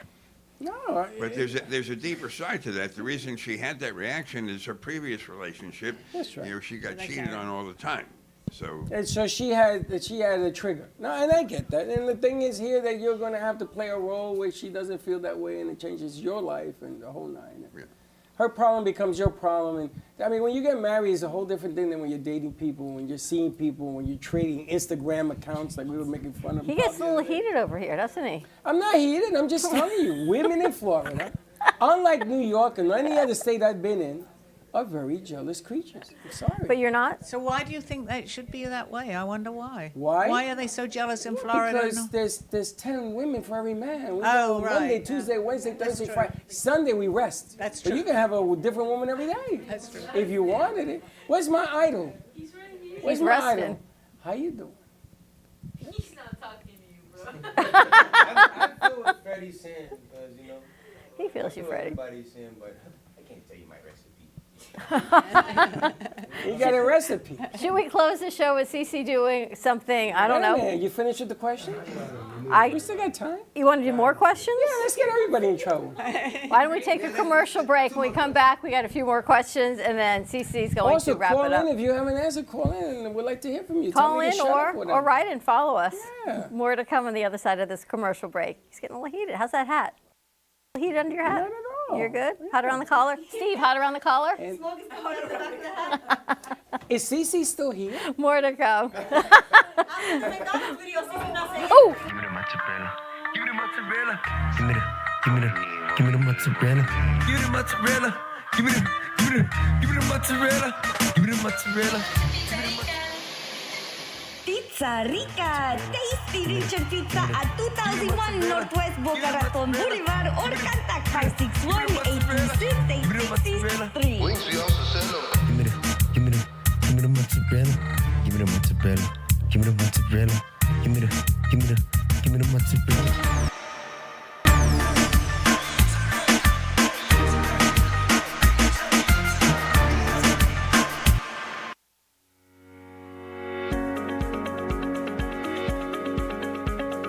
No. But there's a deeper side to that. The reason she had that reaction is her previous relationship. That's right. She got cheated on all the time. So And so she had a trigger. No, and I get that. And the thing is here that you're going to have to play a role where she doesn't feel that way, and it changes your life and the whole nine. Yeah. Her problem becomes your problem. And I mean, when you get married, it's a whole different thing than when you're dating people, when you're seeing people, when you're trading Instagram accounts like we were making fun of. He gets a little heated over here, doesn't he? I'm not heated. I'm just telling you, women in Florida, unlike New York and any other state I've been in, are very jealous creatures. I'm sorry. But you're not? So why do you think that it should be that way? I wonder why. Why? Why are they so jealous in Florida? Because there's 10 women for every man. We Oh, go right. Monday, Tuesday, Wednesday, That's Thursday, true. Friday. Sunday we rest. That's But true. you can have a different woman every day. That's true. If you wanted it. Where's my idol? Where's He's my resting. idol? How you doing? He's not talking to you, bro. I feel what Freddie's saying because, He feels I you, feel what Freddie. everybody's saying, but I can't tell you my recipe. You got a recipe. Should we close the show with Cece doing something? I don't Wait a know. minute, you finished with the question? We still got time. You want to do more questions? Yeah, let's get everybody in trouble. Why don't we take a commercial break? When we come back, we got a few more questions, and then CC's going Also, to wrap call it up. in if you have an answer. Call in, and we'd like to hear from you. Tell Call me to in shut up, whatever. or write and follow us. Yeah. More to come on the other side of this commercial break. He's getting a little heated. How's that hat? A little heated under your hat? Not at all. You're good? Hot around the collar? Steve, hot around the collar? Is Cece still here? More to come. Oh! Give me the mozzarella. Give me the mozzarella. Give me the mozzarella. Give me the mozzarella. Give me the mozzarella. Give me the mozzarella. Pizza Rica, tasty Richard Pizza at 2001 Northwest Boca Raton Boulevard or contact 561-826-8663. Give me the mozzarella. Give me the mozzarella. Give me the mozzarella. Give me the mozzarella.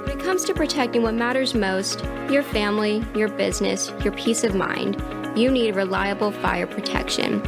When it comes to protecting what matters most, your family, your business, your peace of mind, you need reliable fire protection.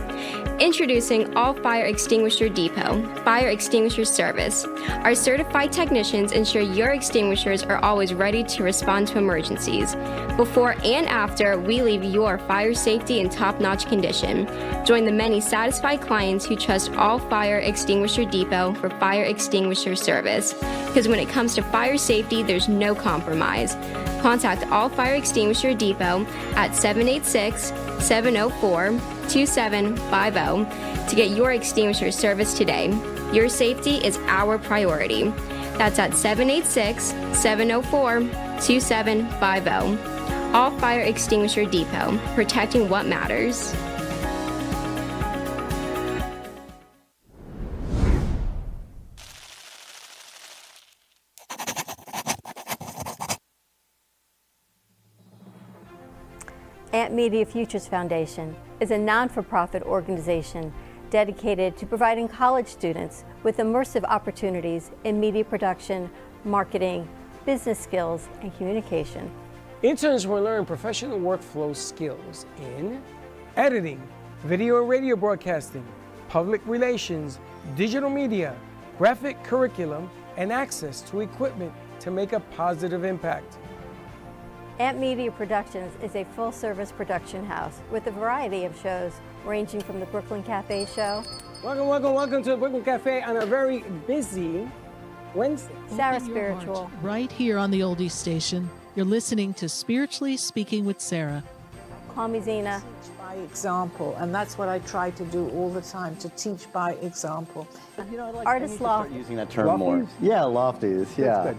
Introducing All Fire Extinguisher Depot, Fire Extinguisher Service. Our certified technicians ensure your extinguishers are always ready to respond to emergencies. Before and after, we leave your fire safety in top-notch condition. Join the many satisfied clients who trust All Fire Extinguisher Depot for fire extinguisher service. Because when it comes to fire safety, there's no compromise. Contact All Fire Extinguisher Depot at 786-704-2750 to get your extinguisher service today. Your safety is our priority. That's at 786-704-2750. All Fire Extinguisher Depot, protecting what matters. Amp Media Futures Foundation is a non-for-profit organization dedicated to providing college students with immersive opportunities in media production, marketing, business skills, and communication. Interns will learn professional workflow skills in editing, video and radio broadcasting, public relations, digital media, graphic curriculum, and access to equipment to make a positive impact. Amp Media Productions is a full-service production house with a variety of shows ranging from the Brooklyn Cafe show. Welcome to the Brooklyn Cafe on a very busy Wednesday. Sarah Open your heart Spiritual. Right here on the Oldies Station, you're listening to Spiritually Speaking with Sarah. Call me Zena. By example, and that's what I try to do all the time, to teach by example. Artist Loft. Using that term more. Yeah, lofties, yeah.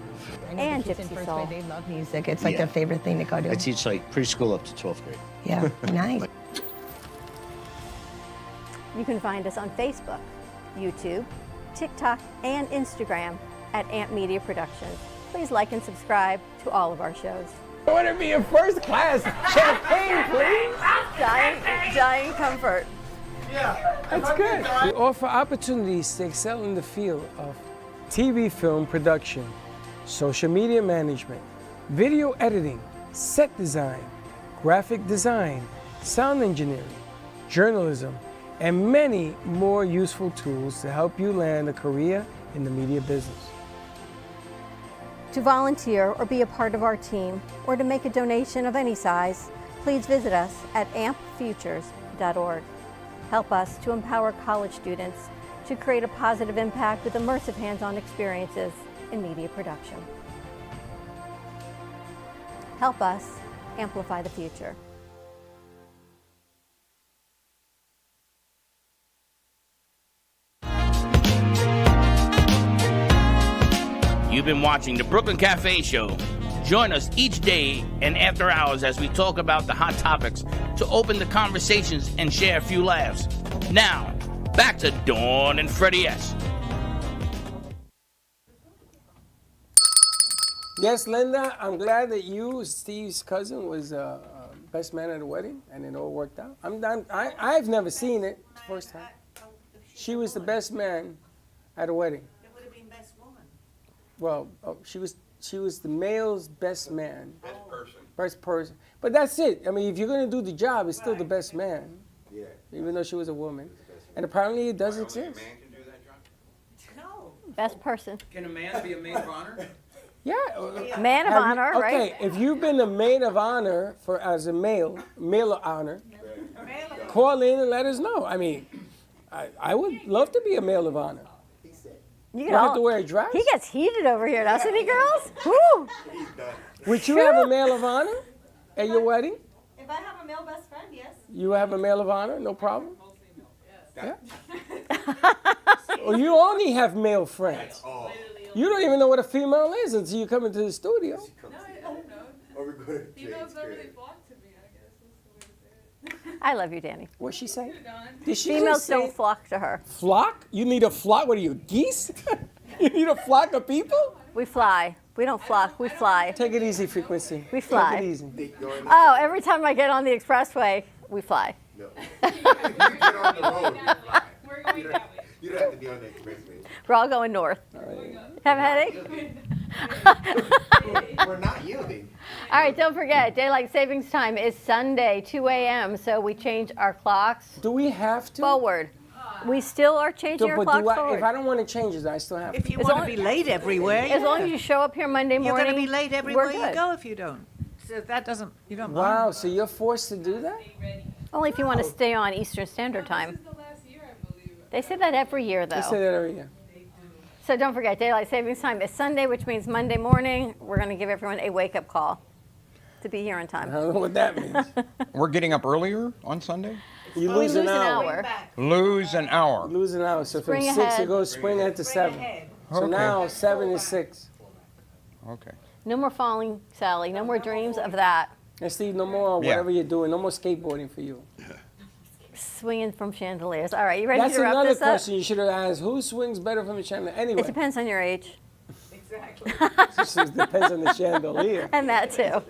And Gypsy Soul. They love music. It's like their favorite thing to go do. I teach like preschool up to 12th grade. Yeah, nice. You can find us on Facebook, YouTube, TikTok, and Instagram at Amp Media Productions. Please like and subscribe to all of our shows. I want to be in first class. Champagne, please. Giant comfort. That's good. We offer opportunities to excel in the field of TV film production, social media management, video editing, set design, graphic design, sound engineering, journalism, and many more useful tools to help you land a career in the media business. To volunteer or be a part of our team, or to make a donation of any size, please visit us at ampfutures.org. Help us to empower college students to create a positive impact with immersive hands-on experiences in media production. Help us amplify the future. You've been watching the Brooklyn Cafe Show. Join us each day and after hours as we talk about the hot topics to open the conversations and share a few laughs. Now, back to Dawn and Freddie S. Yes, Linda, I'm glad that you, Steve's cousin, was best man at the wedding, and it all worked out. I've never seen it. First time. She was the best man at a wedding. It would have been best woman. Well, she she was the male's best man. Best person. But that's it. I mean, if you're going to do the job, it's still the best man. Yeah. Even though she was a woman. And apparently it does exist. Best person. Can a man be a maid of honor? Yeah. Man of honor, right? Okay, if you've been a maid of honor as a male of honor, call in and let us know. I mean, I would love to be a male of honor. You don't have to wear a dress. He gets heated over here, doesn't he, girls? Woo! Would you have a male of honor at your wedding? If I have a male best friend, yes. You have a male of honor, no problem. Yeah. Well, you only have male friends. You don't even know what a female is until you come into the studio. Females don't really flock to me, I guess. That's the way to say it. I love you, Danny. What'd she say? Females don't flock to her. Flock? You need a flock? What are you, geese? You need a flock of people? We fly. We don't flock. We fly. Take it easy, Frequency. We fly. Take it easy. Oh, every time I get on the expressway, we fly. No. You get on the road, you fly. You don't have to be on the expressway. We're all going north. Have a headache? We're not yielding. All right, don't forget, daylight savings time is Sunday, 2 a.m., so we change our clocks. Do we have to? Forward. We still are changing our clocks forward. If I don't want to change it, I still have to. If you want to be late everywhere, As long as you show up here Monday morning, you're going to be late everywhere we're you good. go if you don't. So that doesn't, you don't Wow, mind. so you're forced to do that? Only if you want to stay on Eastern Standard Time. They say that every year, though. They say that every year. So don't forget, daylight savings time is Sunday, which means Monday morning, we're going to give everyone a wake-up call to be here on time. I don't know what that means. We're getting up earlier on Sunday? You lose an hour. Lose an hour. Lose an hour. So from Spring 6 ahead. it goes spring ahead to 7. So Okay. now 7 is 6. Okay. No more falling, Sally. No more dreams of that. And Steve, no more Yeah. whatever you're doing. No more skateboarding for you. Swinging from chandeliers. All right, you ready That's to wrap another this up? question you should have asked. Who swings better from the chandelier? Anyway, It depends on your age. it depends on the chandelier. And that too.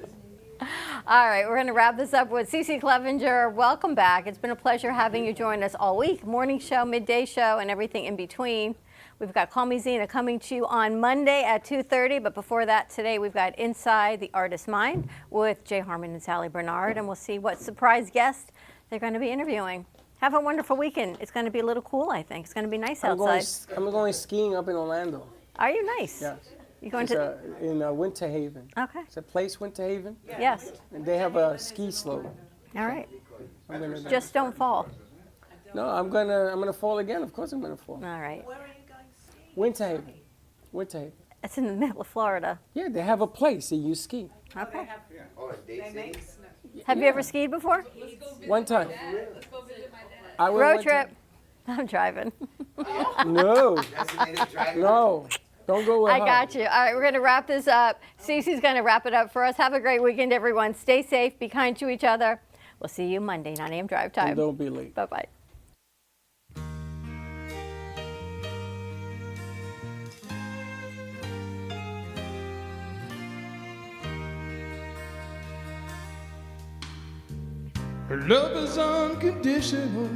All right, we're going to wrap this up with Cece Clevenger. Welcome back. It's been a pleasure having you join us all week. Morning show, midday show, and everything in between. We've got Call Me Zena coming to you on Monday at 2:30. But before that, today we've got Inside the Artist's Mind with Jay Harmon and Sally Bernard. And we'll see what surprise guests they're going to be interviewing. Have a wonderful weekend. It's going to be a little cool, I think. It's going to be nice outside. I'm going skiing up in Orlando. Are you nice? Yes. You going It's to? in Winter Haven. Okay. It's a place, Winter Haven. Yes. And they have a ski slope. All right. I'm gonna, Just don't fall. No, I'm gonna fall again. Of course I'm gonna fall. All right. Winter Haven. Winter Haven. It's in the middle of Florida. Yeah, they have a place that you ski. Okay. Oh, a date city? Have you ever skied before? One time. I went Road one trip. I'm driving. time. No. No. Don't go with I her. got you. All right, we're going to wrap this up. Cece's going to wrap it up for us. Have a great weekend, everyone. Stay safe. Be kind to each other. We'll see you Monday, 9 a.m. drive time. And don't be late. Bye-bye. Her love is unconditional,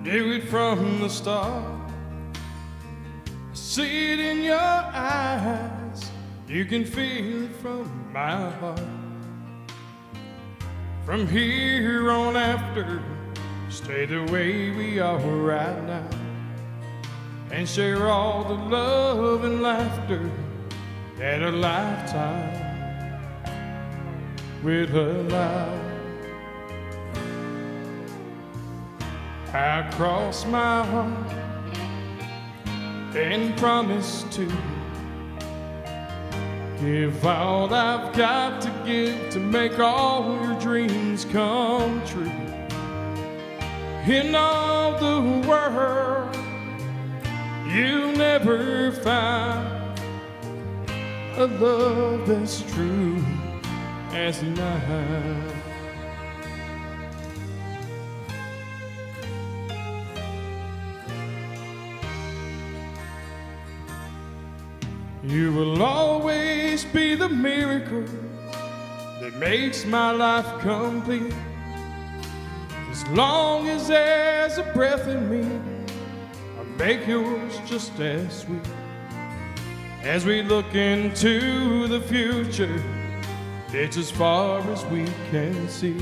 knew it from the start. I see it in your eyes, you can feel it from my heart. From here on after, stay the way we are right now, and share all the love and laughter that a lifetime with allow. I cross my heart and promise to give all I've got to give to make all your dreams come true. In all the world, you'll never find a love that's true as mine. You will always be the miracle that makes my life complete. As long as there's a breath in me, I'll make yours just as sweet. As we look into the future, it's as far as we can see.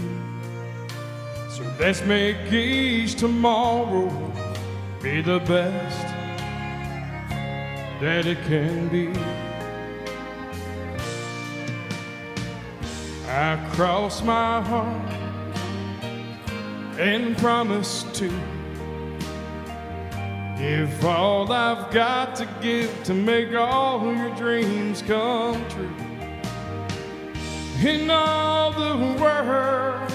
So let's make each tomorrow be the best that it can be. I cross my heart and promise to give all I've got to give to make all your dreams come true. In all the world,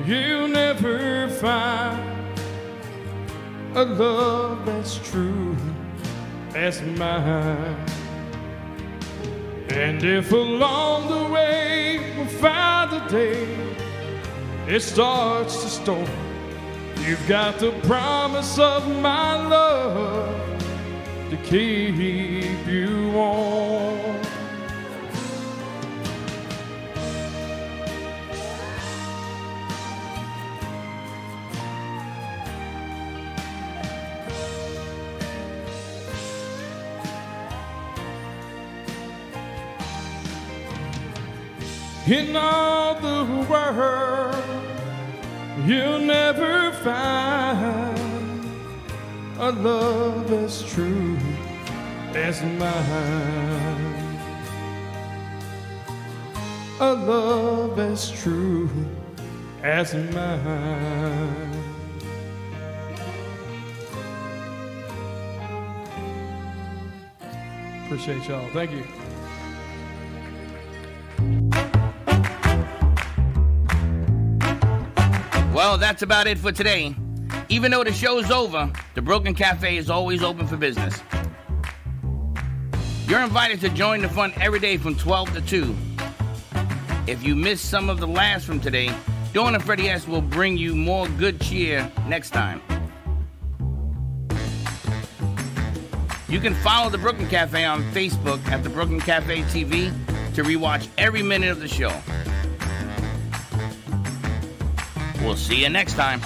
you'll never find a love that's true as mine. And if along the way we find a day it starts to storm, you've got the promise of my love to keep you warm. In all the world, you'll never find a love as true as mine. A love as true as mine. Appreciate y'all. Thank you. Well, that's about it for today. Even though the show's over, the Brooklyn Cafe is always open for business. You're invited to join the fun every day from 12 to 2. If you missed some of the laughs from today, Dawn and Freddie S. will bring you more good cheer next time. You can follow the Brooklyn Cafe on Facebook at the Brooklyn Cafe TV to rewatch every minute of the show. We'll see you next time.